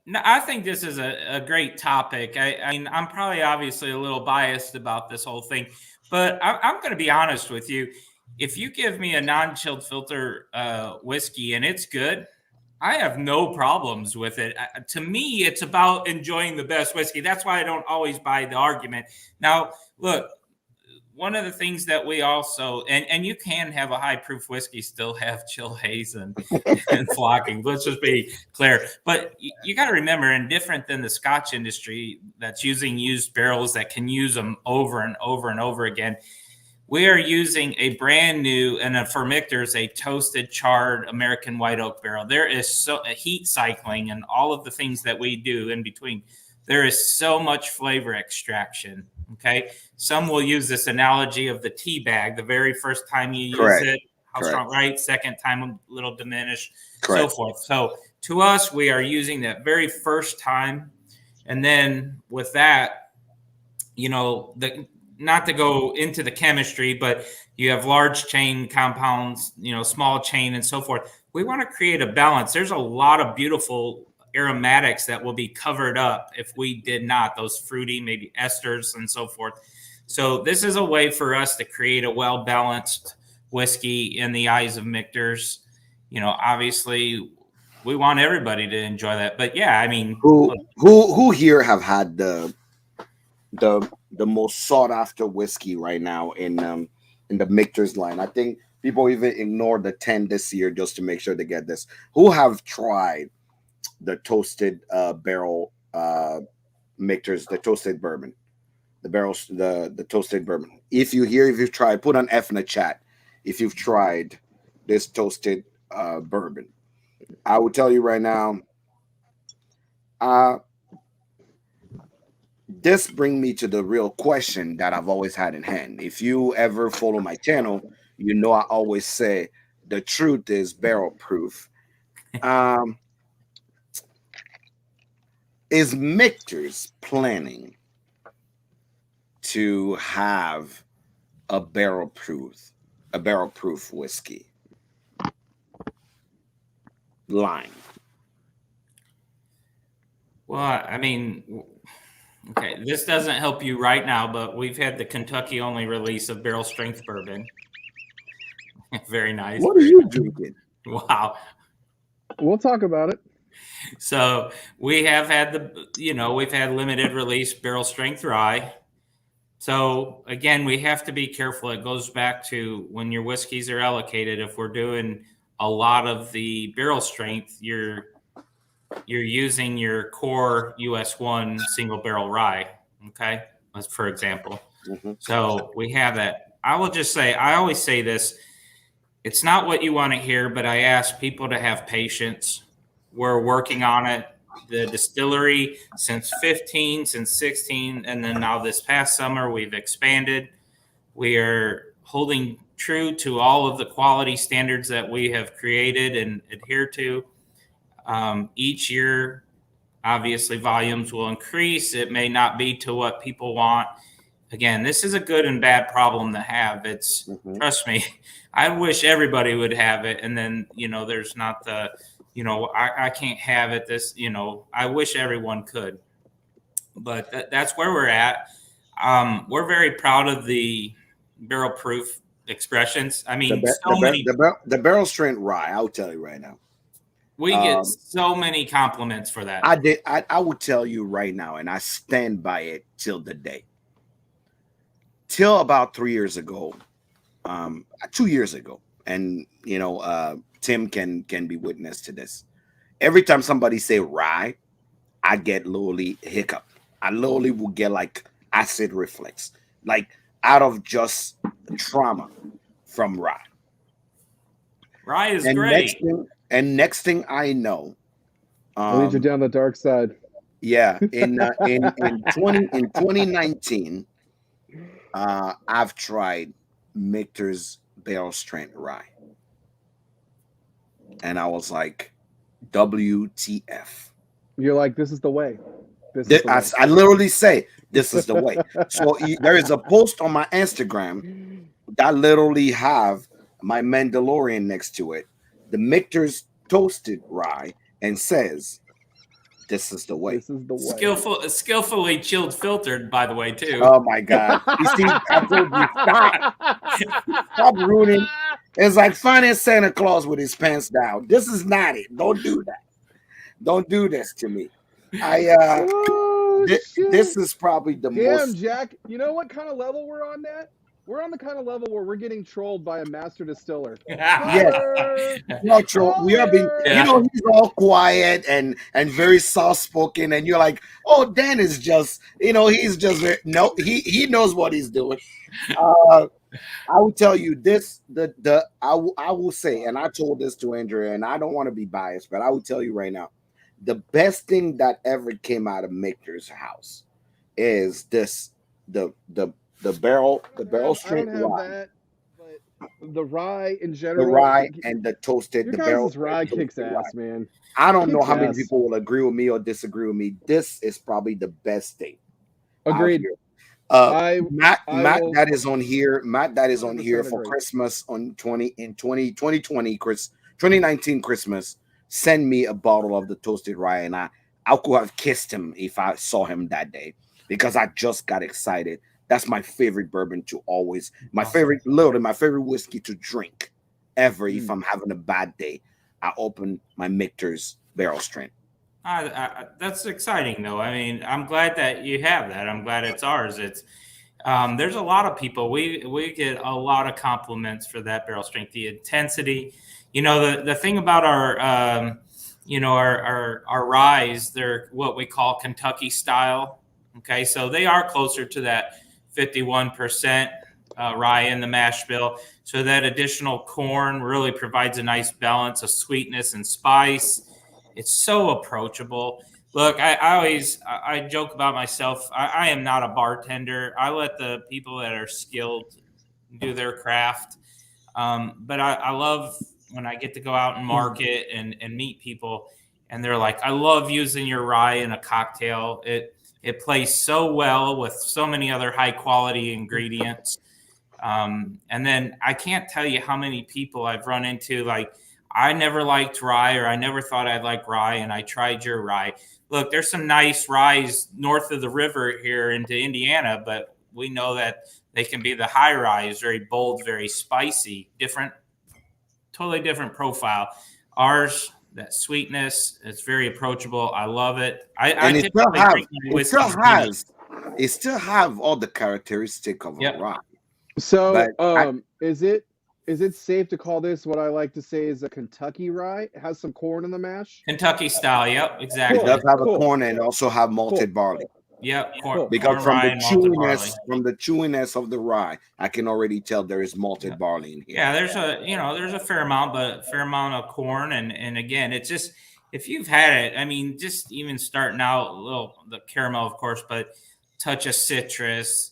no, I think this is a great topic. I mean, I'm probably obviously a little biased about this whole thing, but I'm going to be honest with you. If you give me a non-chilled filter whiskey and it's good, I have no problems with it. To me, it's about enjoying the best whiskey. That's why I don't always buy the argument. Now, look, one of the things that we also, and you can have a high proof whiskey still have chill haze and flocking. Let's just be clear. But you got to remember, and different than the Scotch industry that's using used barrels that can use them over and over and over again, we are using a brand new, and for Michters, a toasted charred American white oak barrel. There is heat cycling and all of the things that we do in between. There is so much flavor extraction. Okay. Some will use this analogy of the tea bag. The very first time you use it, how strong, right? Second time, a little diminished, so forth. So to us, we are using that very first time. And then with that, not to go into the chemistry, but you have large chain compounds, small chain and so forth. We want to create a balance. There's a lot of beautiful aromatics that will be covered up if we did not, those fruity, maybe esters and so forth. So this is a way for us to create a well-balanced whiskey in the eyes of Michters. Obviously we want everybody to enjoy that, but yeah, I mean, who here have had the most sought after whiskey right now in the Michters line? I think people even ignore the 10 this year just to make sure they get this. Who have tried the toasted barrel Michters, the toasted bourbon, the toasted bourbon? If you've tried, put an F in the chat if you've tried this toasted bourbon. I will tell you right now, this brings me to the real question that I've always had in hand. If you ever follow my channel, I always say the truth is barrel proof. Is Michters planning to have a barrel proof whiskey line? Well, I mean, okay, this doesn't help you right now, but we've had the Kentucky only release of barrel strength bourbon. Very nice. What are you drinking? Wow. We'll talk about it. So we have had we've had limited release barrel strength rye. So again, we have to be careful. It goes back to when your whiskeys are allocated. If we're doing a lot of the barrel strength, you're using your core US1 single barrel rye. Okay. That's for example. Mm-hmm. So we have that. I will just say, I always say this, it's not what you want to hear, but I ask people to have patience. We're working on it. The distillery since 15, since 16, and then now this past summer we've expanded. We are holding true to all of the quality standards that we have created and adhere to. Each year, obviously, volumes will increase. It may not be to what people want. Again, this is a good and bad problem to have. It's trust me, I wish everybody would have it. And then, there's not the, I can't have it. This, I wish everyone could. But that's where we're at. We're very proud of the barrel proof expressions. I mean, the barrel strength rye, I'll tell you right now. We get so many compliments for that. I will tell you right now, and I stand by it till the day. Till about 3 years ago, 2 years ago, and Tim can be witness to this. Every time somebody say rye, I get literally hiccup. I literally will get like acid reflex, like out of just trauma from rye. Rye is great. Next thing I know, leads you down the dark side. Yeah, in 2019, I've tried Michter's barrel strength rye. And I was like, WTF. You're like, this is the way. This is the way. I literally say, this is the way. So there is a post on my Instagram that literally have my Mandalorian next to it, the Michter's toasted rye, and says, this is the way. This is the way. Skillfully chilled filtered, by the way, too. Oh my God. You see, I told you, stop ruining. It's like finding Santa Claus with his pants down. This is not it. Don't do that. Don't do this to me. This is probably the most. Damn, Jack. You know what kind of level we're on that? We're on the kind of level where we're getting trolled by a master distiller. Yes. No troll. We are being, you know, he's all quiet and very soft spoken, and you're like, oh, Dan is just, you know, he's just very, no, he knows what he's doing. I will tell you this, I will say, and I told this to Andrea, and I don't want to be biased, but I will tell you right now, the best thing that ever came out of Michter's house is this, the barrel strength rye. That, but the rye in general. The rye and the toasted, your the barrel rye kicks ass, rye. Man. I don't know how many people will agree with me or disagree with me. This is probably the best thing. Agreed. Matt, that is on here. Matt, that is on here for Christmas in 2020, 2019 Christmas. Send me a bottle of the toasted rye, and I could have kissed him if I saw him that day because I just got excited. That's my favorite bourbon to always, literally my favorite whiskey to drink ever. If I'm having a bad day, I open my Michter's barrel strength. That's exciting, though. I mean, I'm glad that you have that. I'm glad it's ours. It's there's a lot of people. We get a lot of compliments for that barrel strength, the intensity. You know, the thing about our our ryes, they're what we call Kentucky style. Okay, so they are closer to that 51% rye in the mash bill. So that additional corn really provides a nice balance of sweetness and spice. It's so approachable. Look, I joke about myself. I am not a bartender. I let the people that are skilled do their craft. But I love when I get to go out and market and meet people, and they're like, I love using your rye in a cocktail. It plays so well with so many other high quality ingredients. And then I can't tell you how many people I've run into, like, I never liked rye, or I never thought I'd like rye, and I tried your rye. Look, there's some nice ryes north of the river here into Indiana, but we know that they can be the high ryes, very bold, very spicy, totally different profile. Ours, that sweetness, it's very approachable. I love it. It still have all the characteristic of a rye. So, is it safe to call this what I like to say is a Kentucky rye? It has some corn in the mash. Kentucky style, yep, exactly. It does have a corn and also have malted barley. Yep, because from the chewiness of the rye, I can already tell there is malted barley in here. Yeah, there's a fair amount, but a fair amount of corn, and again, it's just, if you've had it, I mean, just even starting out the caramel, of course, but touch of citrus,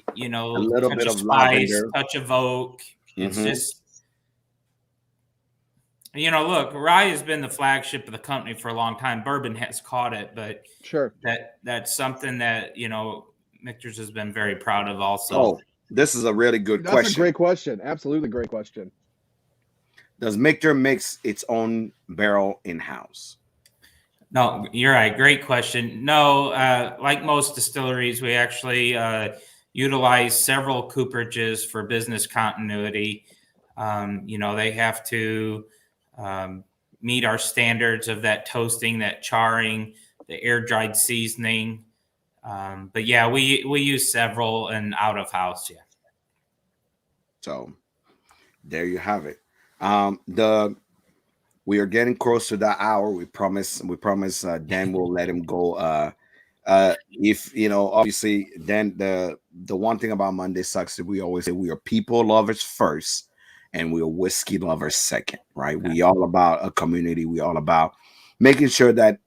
a little bit of spice, lavender, touch of oak. It's just, look, rye has been the flagship of the company for a long time. Bourbon has caught it, but sure, that's something that, Michters has been very proud of also. Oh, this is a really good question. That's a great question. Absolutely great question. Does Michter mix its own barrel in-house? No, you're right. Great question. No, like most distilleries, we actually utilize several cooperages for business continuity. They have to meet our standards of that toasting, that charring, the air-dried seasoning. But yeah, we use several and out of house. Yeah. So there you have it. We are getting close to that hour. We promise Dan will let him go. If obviously, then the one thing about Monday Sucks that we always say, we are people lovers first and we are whiskey lovers second, right? We all about a community. We all about making sure that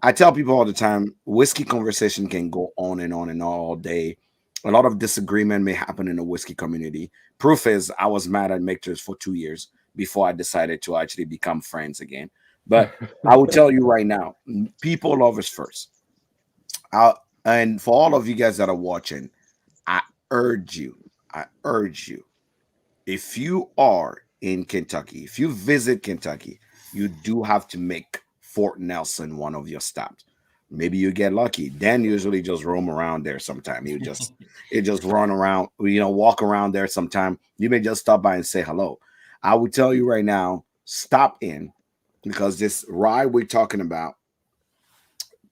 I tell people all the time, whiskey conversation can go on and on and on all day. A lot of disagreement may happen in the whiskey community. Proof is I was mad at Michters for 2 years before I decided to actually become friends again. But I will tell you right now, people love us first. And for all of you guys that are watching, I urge you, I urge you, if you are in Kentucky, if you visit Kentucky, you do have to make Fort Nelson one of your stops. Maybe you get lucky. Dan usually just roam around there sometime. It just run around, walk around there sometime. You may just stop by and say hello. I would tell you right now, stop in, because this ride we're talking about,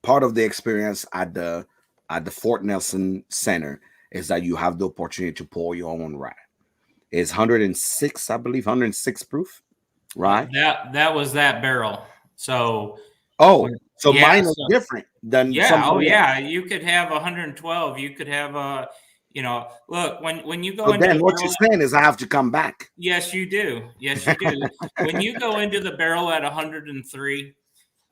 part of the experience at the Fort Nelson Center is that you have the opportunity to pour your own rye. It's 106, I believe, 106 proof, right? That was that barrel. So mine is different than you could have 112. You could have look, when you go into then what you're saying is I have to come back. Yes, you do. Yes, you do. When you go into the barrel at 103,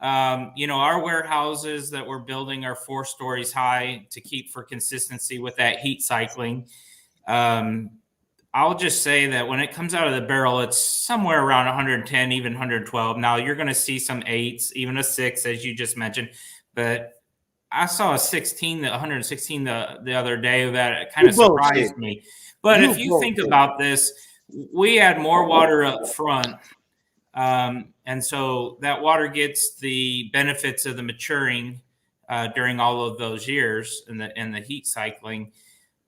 our warehouses that we're building are 4 stories high to keep for consistency with that heat cycling. I'll just say that when it comes out of the barrel, it's somewhere around 110, even 112. Now you're going to see some 8s, even a 6, as you just mentioned. But I saw a 116 the other day that kind of surprised me. But if you think about this, we had more water up front. And so that water gets the benefits of the maturing during all of those years and the heat cycling.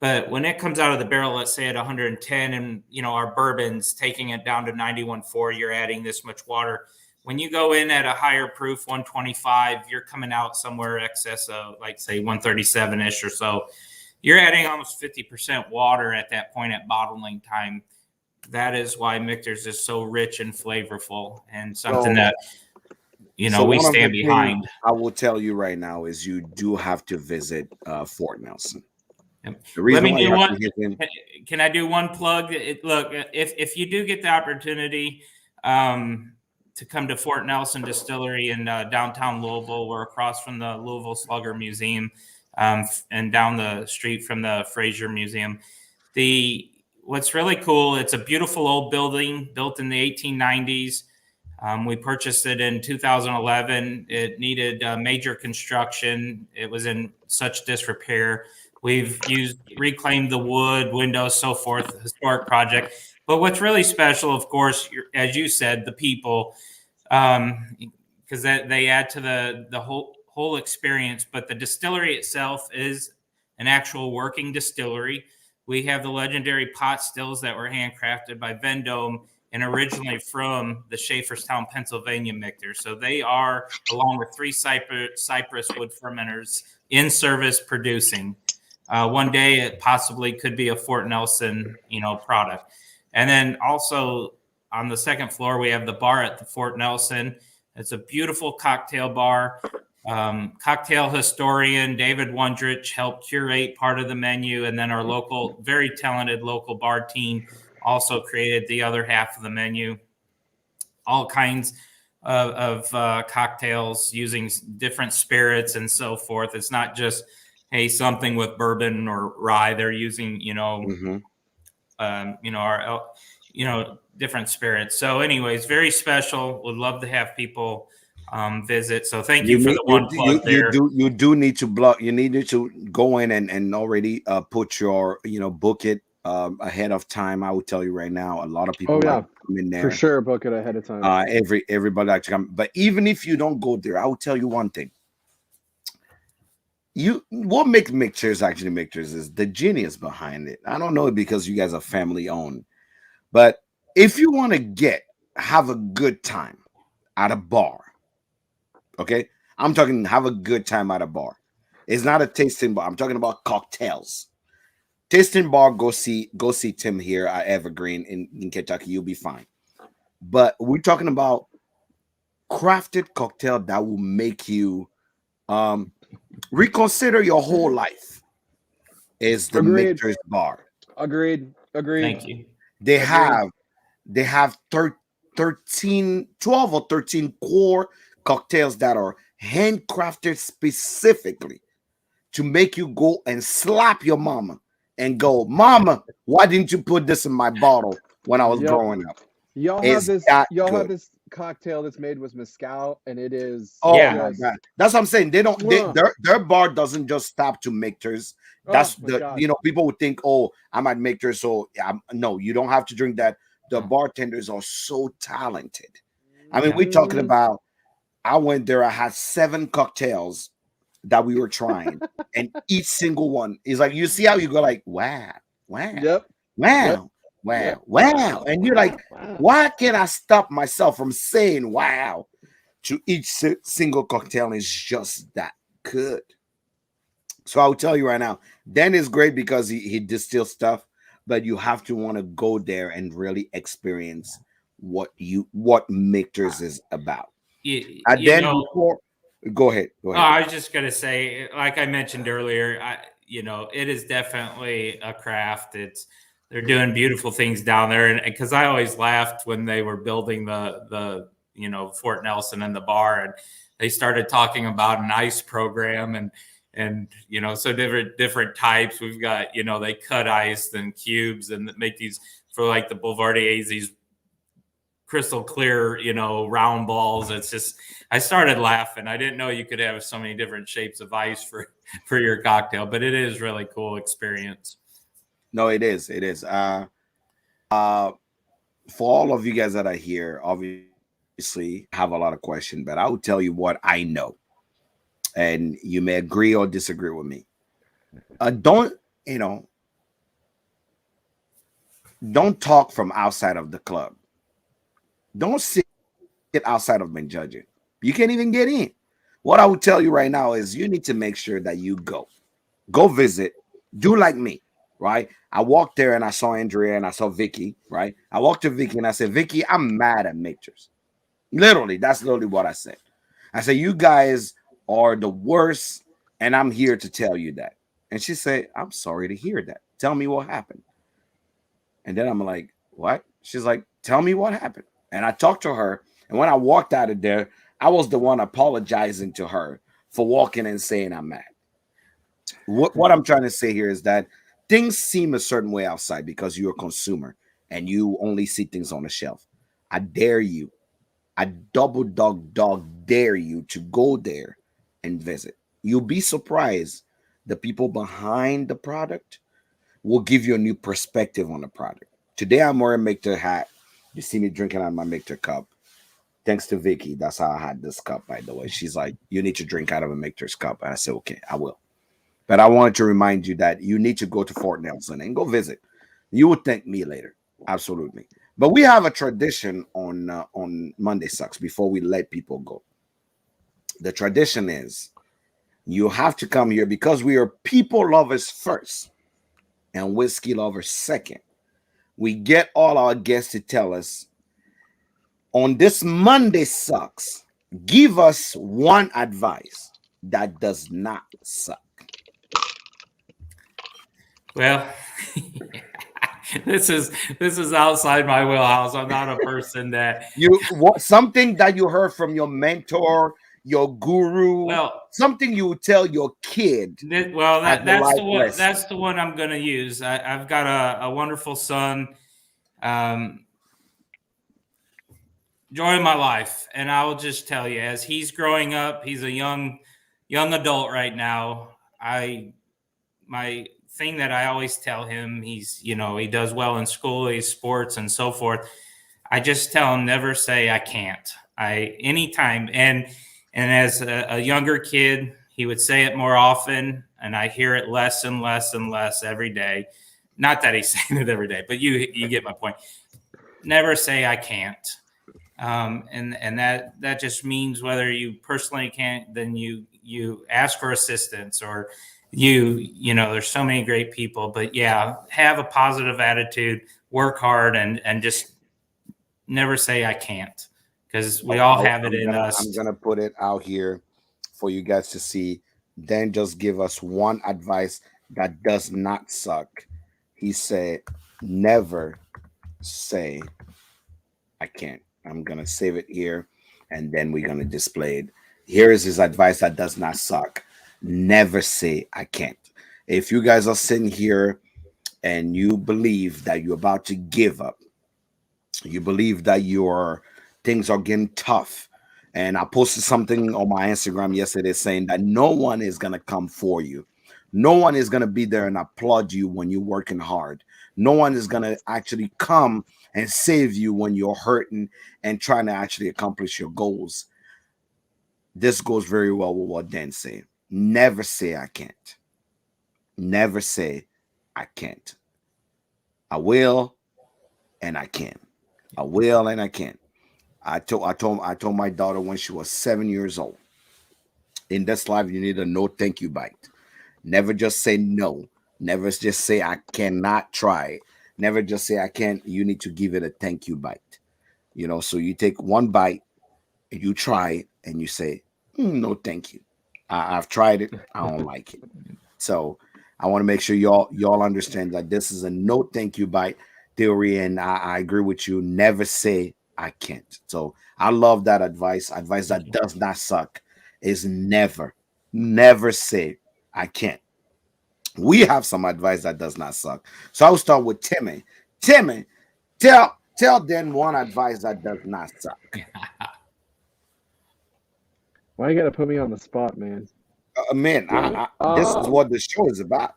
But when it comes out of the barrel, let's say at 110, and our bourbon's taking it down to 91.4, you're adding this much water. When you go in at a higher proof, 125, you're coming out somewhere excess of, like, say, 137-ish or so. You're adding almost 50% water at that point at bottling time. That is why Michters is so rich and flavorful, and something that we stand behind. I will tell you right now is you do have to visit Fort Nelson. Let me do one. Can I do one plug? Look, if you do get the opportunity to come to Fort Nelson Distillery in downtown Louisville, we're across from the Louisville Slugger Museum and down the street from the Fraser Museum. What's really cool, it's a beautiful old building built in the 1890s. We purchased it in 2011. It needed major construction. It was in such disrepair. We've reclaimed the wood, windows, so forth, historic project. But what's really special, of course, as you said, the people, because they add to the whole experience. But the distillery itself is an actual working distillery. We have the legendary pot stills that were handcrafted by Vendome and originally from the Schaefferstown, Pennsylvania Michter. So they are, along with 3 cypress wood fermenters, in service producing. One day it possibly could be a Fort Nelson, product. And then also on the second floor, we have the bar at the Fort Nelson. It's a beautiful cocktail bar. Cocktail historian David Wondrich helped curate part of the menu. And then our very talented local bar team also created the other half of the menu. All kinds of cocktails using different spirits and so forth. It's not just something with bourbon or rye. They're using, our, different spirits. So anyways, very special. Would love to have people visit. So thank you for the one plug there. You do need to block. You need to go in and already put your, book it ahead of time. I will tell you right now, a lot of people come in there. For sure, book it ahead of time. Everybody like to come. But even if you don't go there, I will tell you one thing. What makes Michters actually Michters is the genius behind it. I don't know it because you guys are family owned, but if you want to have a good time at a bar, okay, I'm talking have a good time at a bar. It's not a tasting bar. I'm talking about cocktails. Tasting bar, go see Tim here at Evergreen in Kentucky. You'll be fine. But we're talking about crafted cocktail that will make you reconsider your whole life. Is the Michters bar. Agreed. Thank you. They have 12 or 13 core cocktails that are handcrafted specifically to make you go and slap your mama and go, Mama, why didn't you put this in my bottle when I was growing up? Y'all have this cocktail that's made with mezcal, and it is my God. That's what I'm saying. They don't their bar doesn't just stop to Michters. That's people would think, oh, I'm at Michters, so no, you don't have to drink that. The bartenders are so talented. I mean, we're talking about, I went there, I had 7 cocktails that we were trying, and each single one is like, you see how you go like, wow, yep, wow, wow, wow, and you're like, why can't I stop myself from saying wow to each single cocktail? Is just that good. So I'll tell you right now, Dan is great because he distills stuff, but you have to want to go there and really experience what Michters is about. And then before, go ahead. I was just gonna say, like I mentioned earlier, it is definitely a craft. They're doing beautiful things down there, and because I always laughed when they were building the Fort Nelson and the bar, and they started talking about an ice program and so different types. We've got they cut ice in cubes and make these for like the Boulevardiers, these crystal clear round balls. It's just, I started laughing. I didn't know you could have so many different shapes of ice for your cocktail, but it is really cool experience. No, it is for all of you guys that are here, obviously have a lot of questions, but I will tell you what I know, and you may agree or disagree with me. Don't talk from outside of the club. Don't sit outside of and judge it. You can't even get in. What I would tell you right now is you need to make sure that you go visit, do like me, right? I walked there and I saw Andrea and I saw Vicky, right? I walked to Vicky and I said, Vicky, I'm mad at Michters. Literally, that's literally what I said. I said, you guys are the worst, and I'm here to tell you that. And she said, I'm sorry to hear that. Tell me what happened. And then I'm like, what? She's like, tell me what happened. And I talked to her. And when I walked out of there, I was the one apologizing to her for walking and saying I'm mad. What I'm trying to say here is that things seem a certain way outside because you're a consumer and you only see things on the shelf. I dare you. I double dog dare you to go there and visit. You'll be surprised. The people behind the product will give you a new perspective on the product. Today I'm wearing a Michter hat. You see me drinking out of my Michter cup. Thanks to Vicky. That's how I had this cup, by the way. She's like, you need to drink out of a Michter's cup. And I said, okay, I will. But I wanted to remind you that you need to go to Fort Nelson and go visit. You would thank me later. Absolutely. But we have a tradition on Monday Sucks before we let people go. The tradition is you have to come here because we are people lovers first and whiskey lovers second. We get all our guests to tell us on this Monday Sucks, give us one advice that does not suck. Well, this is outside my wheelhouse. I'm not a person that something that you heard from your mentor, your guru, something you would tell your kid. That's the one I'm going to use. I've got a wonderful son, joy of my life, and I will just tell you, as he's growing up, he's a young adult right now. My thing that I always tell him, he does well in school, he's sports and so forth. I just tell him, never say I can't. Anytime. And as a younger kid, he would say it more often, and I hear it less and less and less every day. Not that he's saying it every day, but you get my point. Never say I can't. And that just means whether you personally can't, then you ask for assistance, or there's so many great people, but have a positive attitude, work hard, and just never say I can't, because we all have it in us. I'm gonna put it out here for you guys to see. Then just give us one advice that does not suck. He said, never say I can't. I'm gonna save it here, and then we're gonna display it. Here is his advice that does not suck. Never say I can't. If you guys are sitting here and you believe that you're about to give up, you believe that your things are getting tough. And I posted something on my Instagram yesterday saying that no one is going to come for you. No one is going to be there and applaud you when you're working hard. No one is going to actually come and save you when you're hurting and trying to actually accomplish your goals. This goes very well with what Dan said. Never say I can't. Never say I can't. I will and I can. I will and I can. I told my daughter when she was 7 years old, in this life you need a no thank you bite. Never just say no. Never just say I cannot try. Never just say I can't. You need to give it a thank you bite. So you take one bite, you try it, and you say, no thank you. I've tried it. I don't like it. So I want to make sure y'all understand that this is a no thank you bite theory, and I agree with you. Never say I can't. So I love that advice. Advice that does not suck is never say I can't. We have some advice that does not suck. So I'll start with Timmy. Timmy, tell Dan one advice that does not suck. Why you gotta put me on the spot, man? Man, this is what the show is about.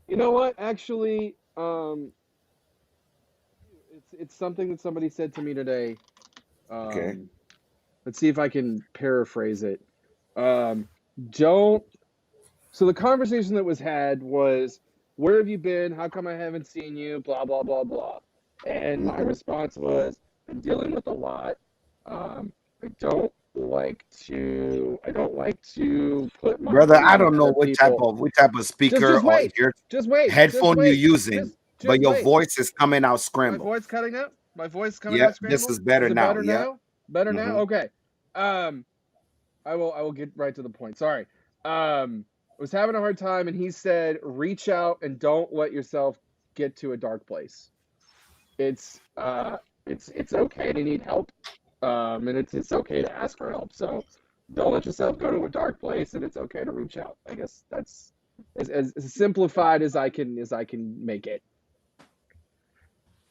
You know what? Actually, it's something that somebody said to me today. Okay. Let's see if I can paraphrase it. So the conversation that was had was, where have you been? How come I haven't seen you? Blah, blah, blah, blah. And my response was, I'm dealing with a lot. I don't like to put my brother. I feelings don't know into what type of speaker just or wait. headphone you're using, but your voice is coming out My scrambled. voice cutting out? My voice coming out scrambled? This is better now. Better now? Better now? Okay. I will get right to the point. Sorry. I was having a hard time, and he said, reach out and don't let yourself get to a dark place. It's okay to need help. And it's okay to ask for help. So don't let yourself go to a dark place, and it's okay to reach out. I guess that's as simplified as I can make it.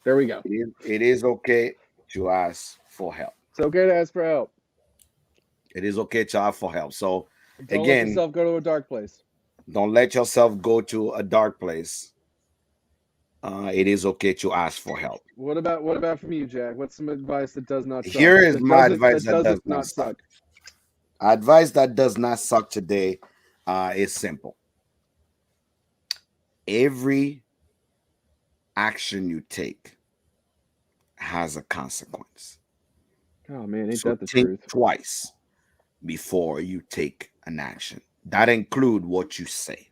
There we go. It is okay to ask for help. It's okay to ask for help. It is okay to ask for help. So don't again, let yourself go to a dark place. Don't let yourself go to a dark place. It is okay to ask for help. What about from you, Jack? What's some advice that does not suck? Here is my advice that does not suck. Advice that does not suck today is simple. Every action you take has a consequence. Oh man, ain't that the truth? Think twice before you take an action. That includes what you say.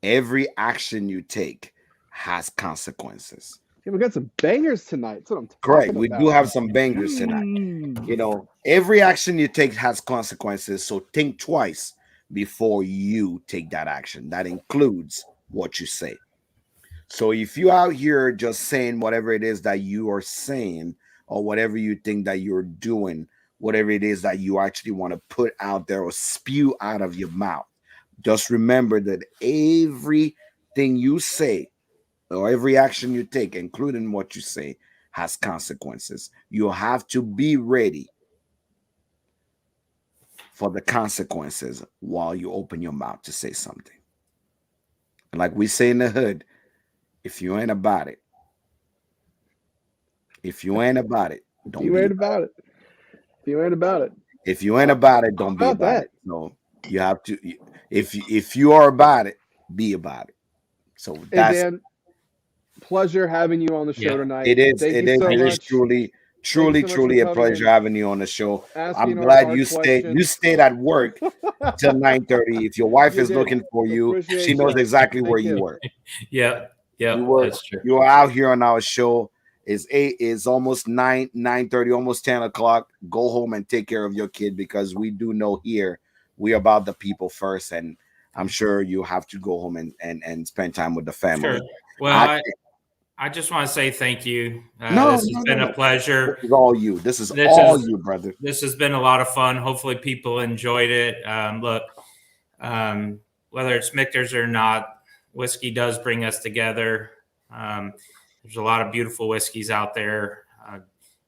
Every action you take has consequences. Yeah, we got some bangers tonight. That's what I'm talking Correct. about. We do have some bangers tonight. Every action you take has consequences. So think twice before you take that action. That includes what you say. So if you're out here just saying whatever it is that you are saying, or whatever you think that you're doing, whatever it is that you actually want to put out there or spew out of your mouth, just remember that everything you say or every action you take, including what you say, has consequences. You have to be ready for the consequences while you open your mouth to say something. Like we say in the hood, if you ain't about it, don't be about it. If you ain't about it, don't be about it. No, you have to. If you are about it, be about it. So that's. Hey Dan, pleasure having you on the show tonight. It is truly a pleasure having you on the show. I'm glad you stayed. You stayed at work till 9:30. If your wife is looking for you, she knows exactly where you were. Yeah, that's true. You are out here on our show. Is almost 9:30, almost 10 o'clock. Go home and take care of your kid, because we do know here we are about the people first, and I'm sure you have to go home and spend time with the family. Sure. Well, I just want to say thank you. This has been a pleasure. This is all you. This is all you, brother. This has been a lot of fun. Hopefully people enjoyed it. Look, whether it's Michters or not, whiskey does bring us together. There's a lot of beautiful whiskeys out there.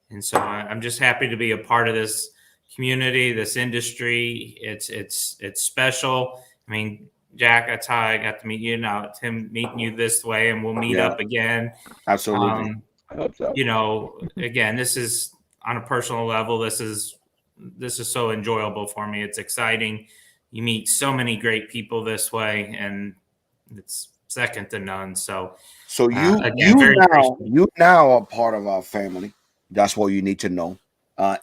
And so I'm just happy to be a part of this community, this industry. It's special. I mean, Jack, that's how I got to meet you. Now it's him meeting you this way, and we'll meet up again. Absolutely. I hope so. You know, again, this is on a personal level. This is so enjoyable for me. It's exciting. You meet so many great people this way, and it's second to none. So you now are part of our family. That's what you need to know.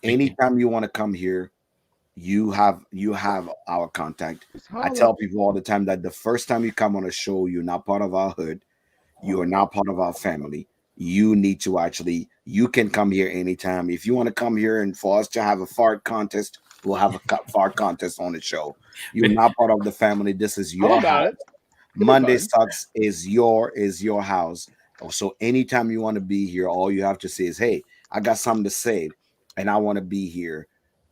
Anytime you want to come here, you have our contact. I tell people all the time that the first time you come on a show, you're not part of our hood. You are not part of our family. You need to you can come here anytime. If you want to come here and for us to have a fart contest, we'll have a fart contest on the show. You're not part of the family. This is your house. Monday Sucks is your house. So anytime you want to be here, all you have to say is, hey, I got something to say and I want to be here.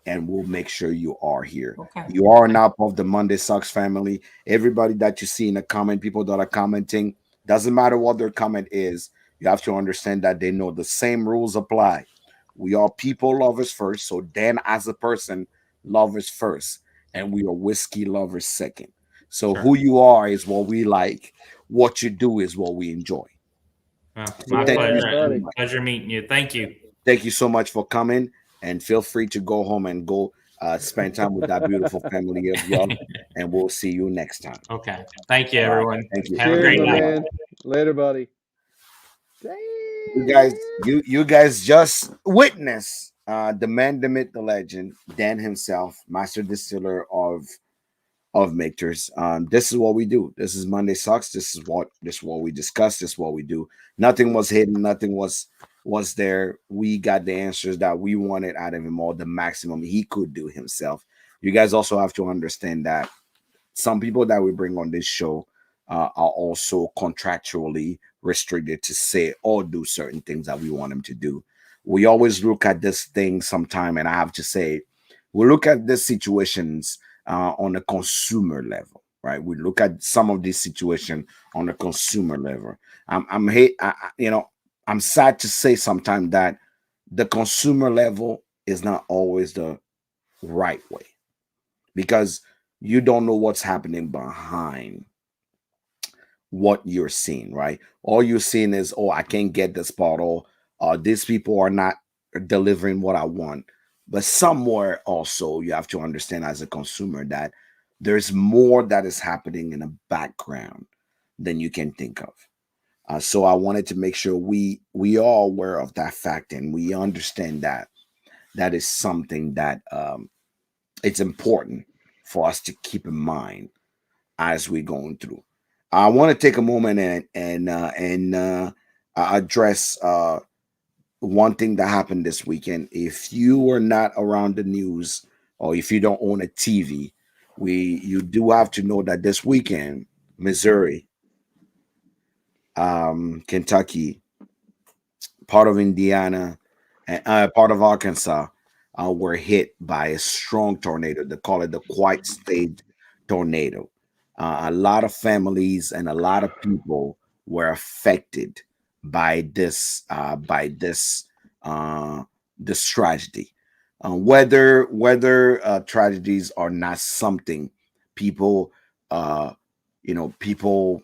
And we'll make sure you are here. Okay. You are now part of the Monday Sucks family. Everybody that you see in the comment, people that are commenting, doesn't matter what their comment is, you have to understand that they know the same rules apply. We are people lovers first. So Dan, as a person, lovers first. And we are whiskey lovers second. So who you are is what we like. What you do is what we enjoy. My pleasure. Pleasure meeting you. Thank you. Thank you so much for coming. And feel free to go home and go spend time with that beautiful family of y'all. And we'll see you next time. Okay. Thank you, everyone. Thank you. Have a great night. Man. Later, buddy. You guys just witness the man, the myth, the legend, Dan himself, master distiller of Michters. This is what we do. This is Monday Sucks. This is what we discuss. This is what we do. Nothing was hidden. Nothing was there. We got the answers that we wanted out of him, all the maximum he could do himself. You guys also have to understand that some people that we bring on this show are also contractually restricted to say or do certain things that we want them to do. We always look at this thing sometime, and I have to say, we look at these situations on a consumer level, right? We look at some of these situations on a consumer level. I'm sad to say sometimes that the consumer level is not always the right way because you don't know what's happening behind what you're seeing, right? All you're seeing is, oh, I can't get this bottle. These people are not delivering what I want. But somewhere also you have to understand as a consumer that there's more that is happening in the background than you can think of. So I wanted to make sure we are aware of that fact and we understand that is something that it's important for us to keep in mind as we're going through. I want to take a moment and address one thing that happened this weekend. If you were not around the news or if you don't own a TV, you do have to know that this weekend, Missouri, Kentucky, part of Indiana, and part of Arkansas were hit by a strong tornado. They call it the Quiet State tornado. A lot of families and a lot of people were affected by this this tragedy. Whether tragedies are not something people people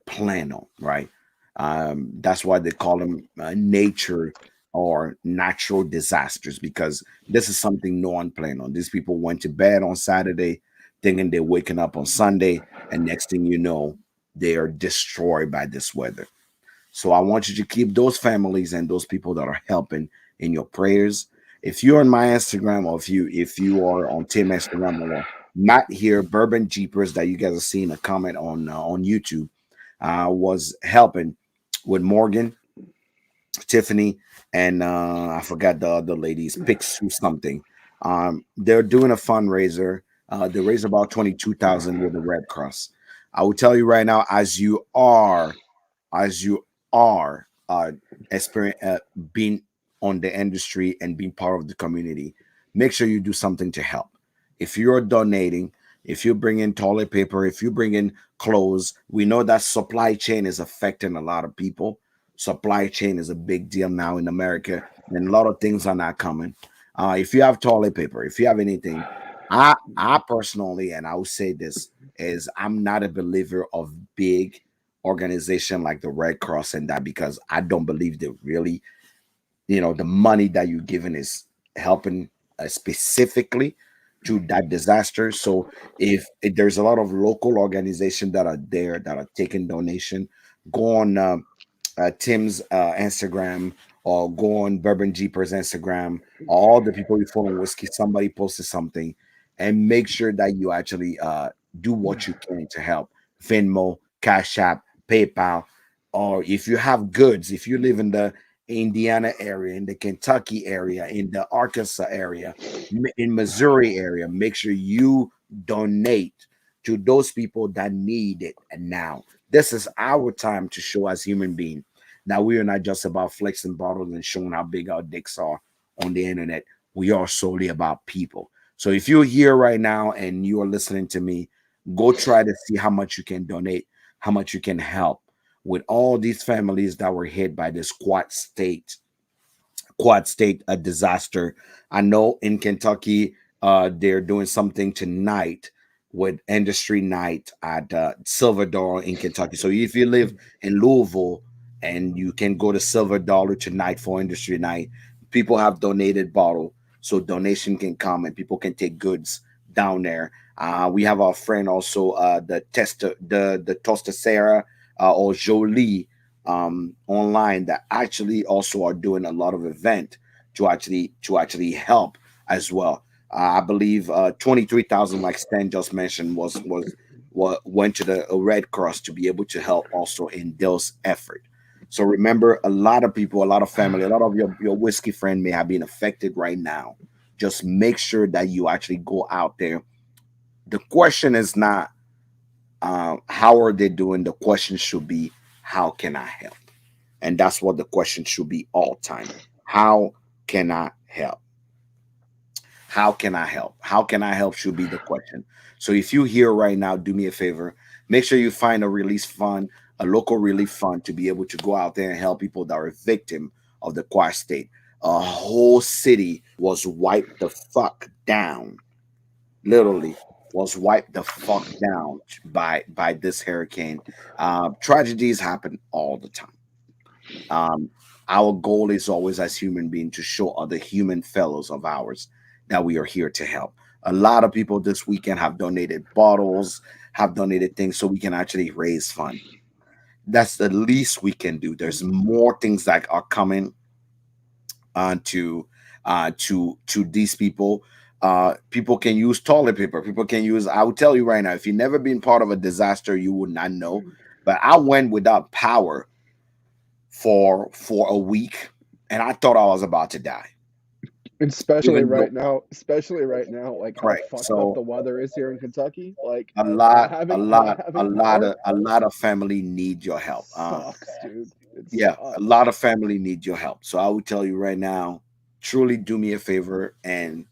plan on, right? That's why they call them nature or natural disasters, because this is something no one planned on. These people went to bed on Saturday thinking they're waking up on Sunday, and next thing you know, they are destroyed by this weather. So I want you to keep those families and those people that are helping in your prayers. If you're on my Instagram, or if you are on Tim Instagram, or Matt here, Bourbon Jeepers, that you guys are seeing a comment on YouTube, was helping with Morgan, Tiffany, and I forgot the other ladies, Pixu something. They're doing a fundraiser. They raised about 22,000 with the Red Cross. I will tell you right now, as you are being on the industry and being part of the community, make sure you do something to help. If you're donating, if you bring in toilet paper, if you bring in clothes, we know that supply chain is affecting a lot of people. Supply chain is a big deal now in America, and a lot of things are not coming. If you have toilet paper, if you have anything, I personally, and I will say this, is I'm not a believer of big organization like the Red Cross and that, because I don't believe they really, the money that you're giving is helping specifically to that disaster. So if there's a lot of local organizations that are there that are taking donation, go on Tim's Instagram, or go on Bourbon Jeepers Instagram, all the people you follow on whiskey, somebody posted something, and make sure that you actually do what you can to help. Venmo, Cash App, PayPal, or if you have goods, if you live in the Indiana area, in the Kentucky area, in the Arkansas area, in Missouri area, make sure you donate to those people that need it. And now this is our time to show as human beings. Now we are not just about flexing bottles and showing how big our dicks are on the internet. We are solely about people. So if you're here right now and you are listening to me, go try to see how much you can donate, how much you can help with all these families that were hit by this quad state a disaster. I know in Kentucky, they're doing something tonight with industry night at Silver Dollar in Kentucky. So if you live in Louisville and you can go to Silver Dollar tonight for industry night, people have donated bottle, so donation can come and people can take goods down there. We have our friend also, the Toasted Sarah, or Jolie, online, that actually also are doing a lot of event to actually help as well. I believe 23,000, like Stan just mentioned, was went to the Red Cross to be able to help also in those effort. So remember, a lot of people, a lot of family, a lot of your whiskey friend may have been affected right now. Just make sure that you actually go out there. The question is not how are they doing. The question should be, how can I help? And that's what the question should be all time. How can I help? How can I help? How can I help should be the question. So if you here right now, do me a favor, make sure you find a release fund, a local relief fund, to be able to go out there and help people that are victim of the Quad State. A whole city was wiped the fuck down, literally was wiped the fuck down by this hurricane. Tragedies happen all the time. um, our goal is always, as human beings, to show other human fellows of ours that we are here to help. A lot of people this weekend have donated bottles, have donated things, so we can actually raise fund. That's the least we can do. There's more things that are coming to these people. People can use toilet paper. People can use. I will tell you right now, if you've never been part of a disaster, you would not know. But I went without power for a week, and I thought I was about to die. Especially Even though, right now, like how right, fucked up so the weather is here in Kentucky. Like a not lot, a having not lot, a having lot power of a lot of family need your help. sucks, dude. It Yeah, a sucks. lot of family need your help. So I would tell you right now, truly do me a favor and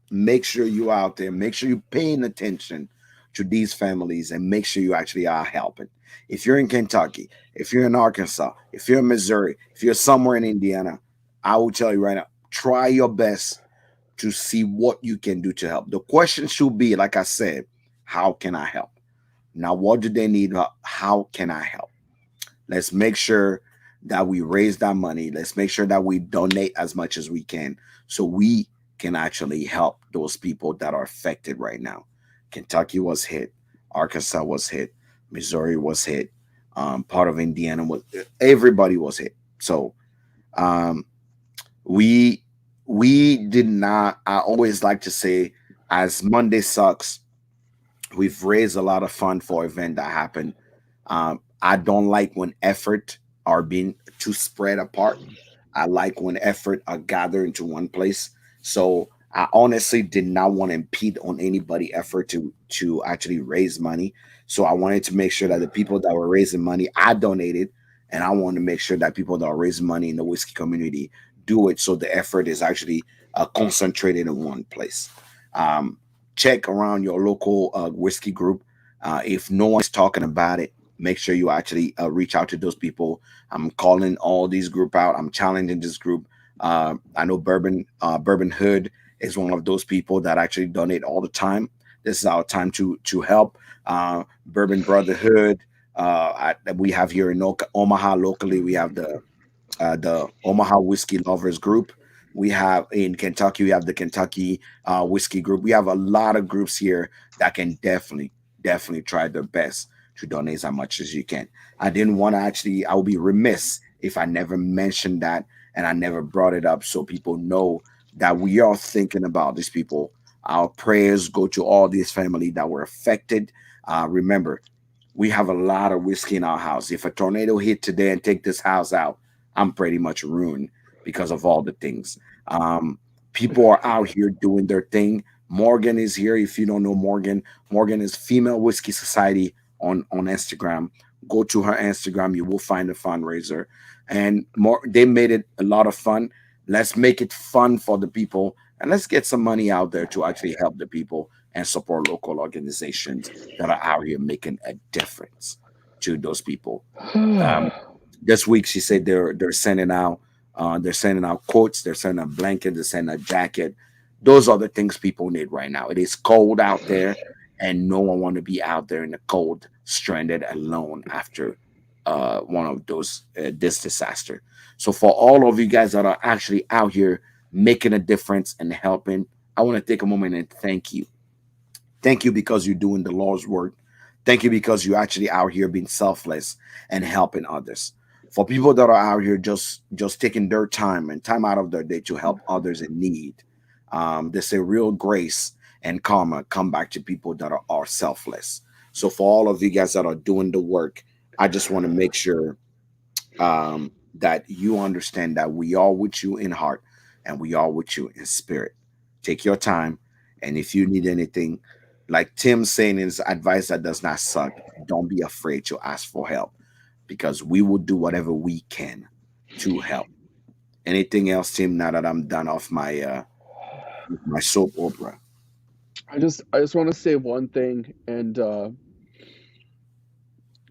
make sure you out there. Make sure you're paying attention to these families and make sure you actually are helping. If you're in Kentucky, if you're in Arkansas, if you're in Missouri, if you're somewhere in Indiana, I will tell you right now, try your best to see what you can do to help. The question should be, like I said, how can I help? Now, what do they need? How can I help? Let's make sure that we raise that money. Let's make sure that we donate as much as we can so we can actually help those people that are affected right now. Kentucky was hit, Arkansas was hit, Missouri was hit, part of Indiana was, everybody was hit. So um, we we did not. I always like to say, as Monday sucks, we've raised a lot of fund for event that happened. I don't like when effort are being too spread apart. I like when effort are gathered into one place. So I honestly did not want to impede on anybody effort to actually raise money. So I wanted to make sure that the people that were raising money, I donated, and I wanted to make sure that people that are raising money in the whiskey community do it. So the effort is actually concentrated in one place. Um, check around your local whiskey group. If no one is talking about it, make sure you actually reach out to those people. I'm calling all these group out. I'm challenging this group. I know Bourbon Hood is one of those people that actually donate all the time. This is our time to help. Bourbon Brotherhood. We have here in Omaha locally. We have the Omaha Whiskey Lovers Group. We have in Kentucky, we have the Kentucky Whiskey Group. We have a lot of groups here that can definitely try their best to donate as much as you can. I didn't want to actually, I would be remiss if I never mentioned that and I never brought it up so people know that we are thinking about these people. Our prayers go to all these family that were affected. Remember, we have a lot of whiskey in our house. If a tornado hit today and take this house out, I'm pretty much ruined because of all the things. People are out here doing their thing. Morgan is here. If you don't know Morgan, Morgan is Female Whiskey Society on Instagram. Go to her Instagram, you will find a fundraiser. And more, they made it a lot of fun. Let's make it fun for the people and let's get some money out there to actually help the people and support local organizations that are out here making a difference to those people. Um, this week she said they're sending out quotes, they're sending a blanket, they're sending a jacket. Those are the things people need right now. It is cold out there and no one want to be out there in the cold stranded alone after one of those this disaster. So for all of you guys that are actually out here making a difference and helping, I want to take a moment and thank you. Thank you because you're doing the Lord's work. Thank you because you're actually out here being selfless and helping others. For people that are out here just taking their time and time out of their day to help others in need, they say real grace and karma come back to people that are selfless. So for all of you guys that are doing the work, I just want to make sure that you understand that we are with you in heart and we are with you in spirit. Take your time, and if you need anything, like Tim saying in his advice that does not suck, don't be afraid to ask for help because we will do whatever we can to help. Anything else, Tim? Now that I'm done off my soap opera. I just want to say one thing, and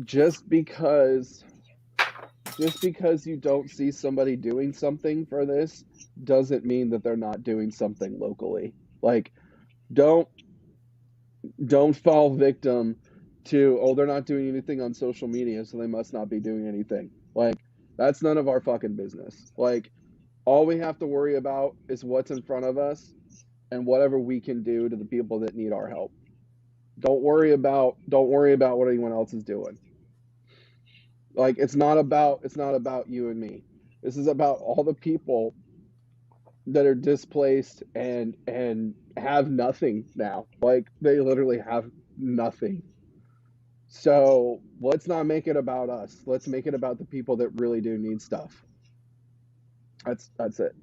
just because just because you don't see somebody doing something for this doesn't mean that they're not doing something locally. Like, don't don't fall victim to, oh, they're not doing anything on social media, so they must not be doing anything. Like, that's none of our fucking business. Like, all we have to worry about is what's in front of us and whatever we can do to the people that need our help. Don't worry about what anyone else is doing. Like, it's not about you and me. This is about all the people that are displaced and have nothing now. Like, they literally have nothing. So let's not make it about us. Let's make it about the people that really do need stuff. That's it.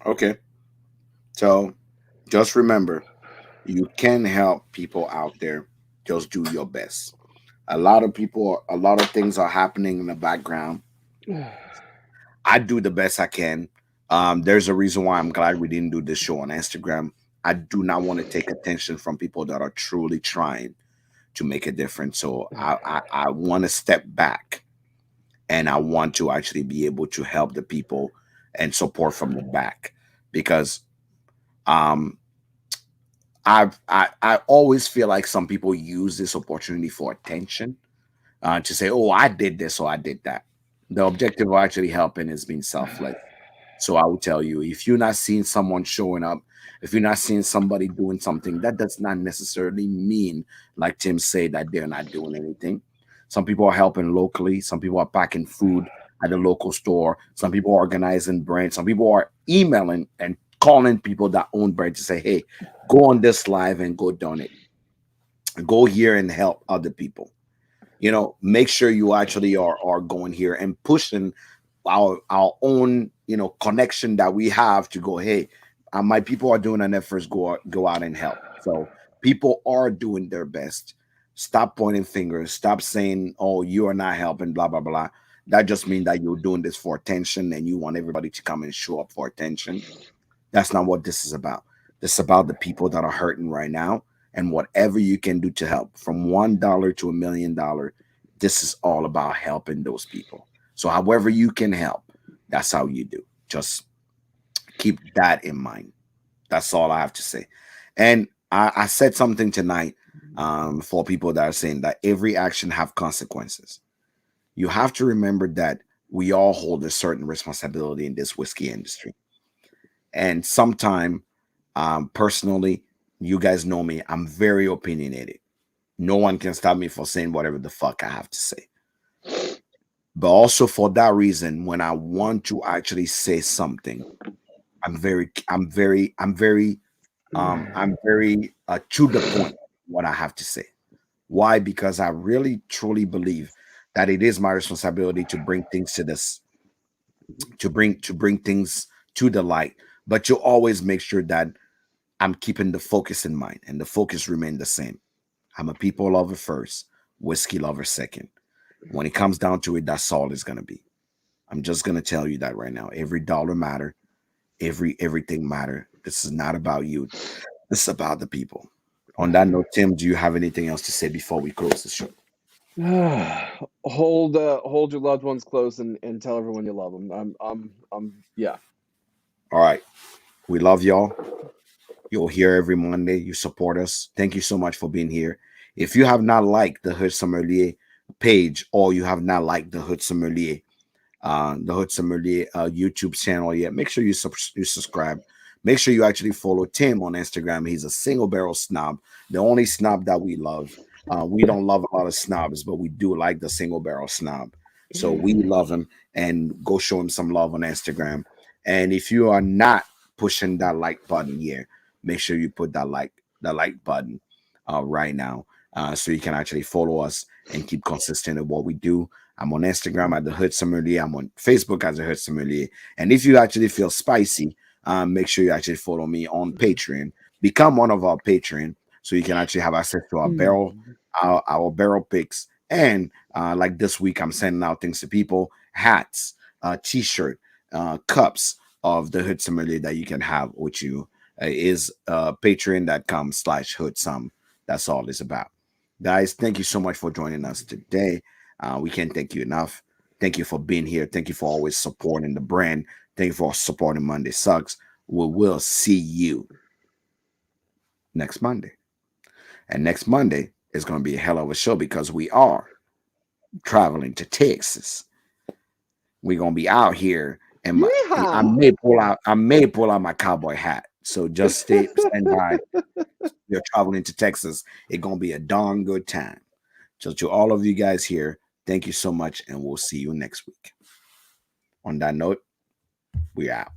Okay. So just remember, you can help people out there. Just do your best. A lot of things are happening in the background. I do the best I can. There's a reason why I'm glad we didn't do this show on Instagram. I do not want to take attention from people that are truly trying to make a difference. So I want to step back and I want to actually be able to help the people and support from the back because um I always feel like some people use this opportunity for attention to say, "Oh, I did this or I did that." The objective of actually helping is being selfless. So I will tell you, if you're not seeing someone showing up, if you're not seeing somebody doing something, that does not necessarily mean, like Tim said, that they're not doing anything. Some people are helping locally. Some people are packing food at the local store. Some people are organizing brands. Some people are emailing and calling people that own brands to say, "Hey, go on this live and go donate. Go here and help other people." Make sure you actually are going here and pushing our own connection that we have to go, hey, my people are doing an effort, go out and help. So people are doing their best. Stop pointing fingers, stop saying, oh, you are not helping, blah blah blah. That just means that you're doing this for attention and you want everybody to come and show up for attention. That's not what this is about. This is about the people that are hurting right now, and whatever you can do to help, from $1 to $1,000,000. This is all about helping those people. So, however you can help, that's how you do. Just keep that in mind. That's all I have to say. And I said something tonight for people that are saying that every action have consequences. You have to remember that we all hold a certain responsibility in this whiskey industry. And sometime, personally, you guys know me, I'm very opinionated. No one can stop me from saying whatever the fuck I have to say. But also for that reason, when I want to actually say something, I'm very to the point what I have to say. Why? Because I really truly believe that it is my responsibility to bring things to this, to bring things to the light, but you always make sure that I'm keeping the focus in mind, and the focus remain the same. I'm a people lover first, whiskey lover second. When it comes down to it, that's all it's gonna be. I'm just gonna tell you that right now. Every dollar matter, everything matter. This is not about you. This is about the people. On that note, Tim, do you have anything else to say before we close the show? Hold your loved ones close and tell everyone you love them. Yeah. All right. We love y'all. You're here every Monday. You support us. Thank you so much for being here. If you have not liked the Hood Sommelier page, or you have not liked the Hood Sommelier YouTube channel yet, make sure you subscribe. Make sure you actually follow Tim on Instagram. He's a single barrel snob, the only snob that we love. We don't love a lot of snobs, but we do like the single barrel snob. So we love him, and go show him some love on Instagram. And if you are not pushing that like button here, make sure you put that like button right now, so you can actually follow us and keep consistent in what we do. I'm on Instagram at the Hood Sommelier. I'm on Facebook as the Hood Sommelier. And if you actually feel spicy, make sure you actually follow me on Patreon. Become one of our Patreon, so you can actually have access to our barrel picks. And like this week, I'm sending out things to people: hats, t-shirt, cups of the Hood Sommelier that you can have with you. Is patreon.com/hoodsum. That's all it's about. Guys, thank you so much for joining us today. We can't thank you enough. Thank you for being here. Thank you for always supporting the brand. Thank you for supporting Monday Sucks. We will see you next Monday. And next Monday is going to be a hell of a show, because we are traveling to Texas. We're going to be out here, and I may pull out my cowboy hat. So just stand by. You're traveling to Texas. It's going to be a darn good time. So to all of you guys here, thank you so much, and we'll see you next week. On that note, we're out.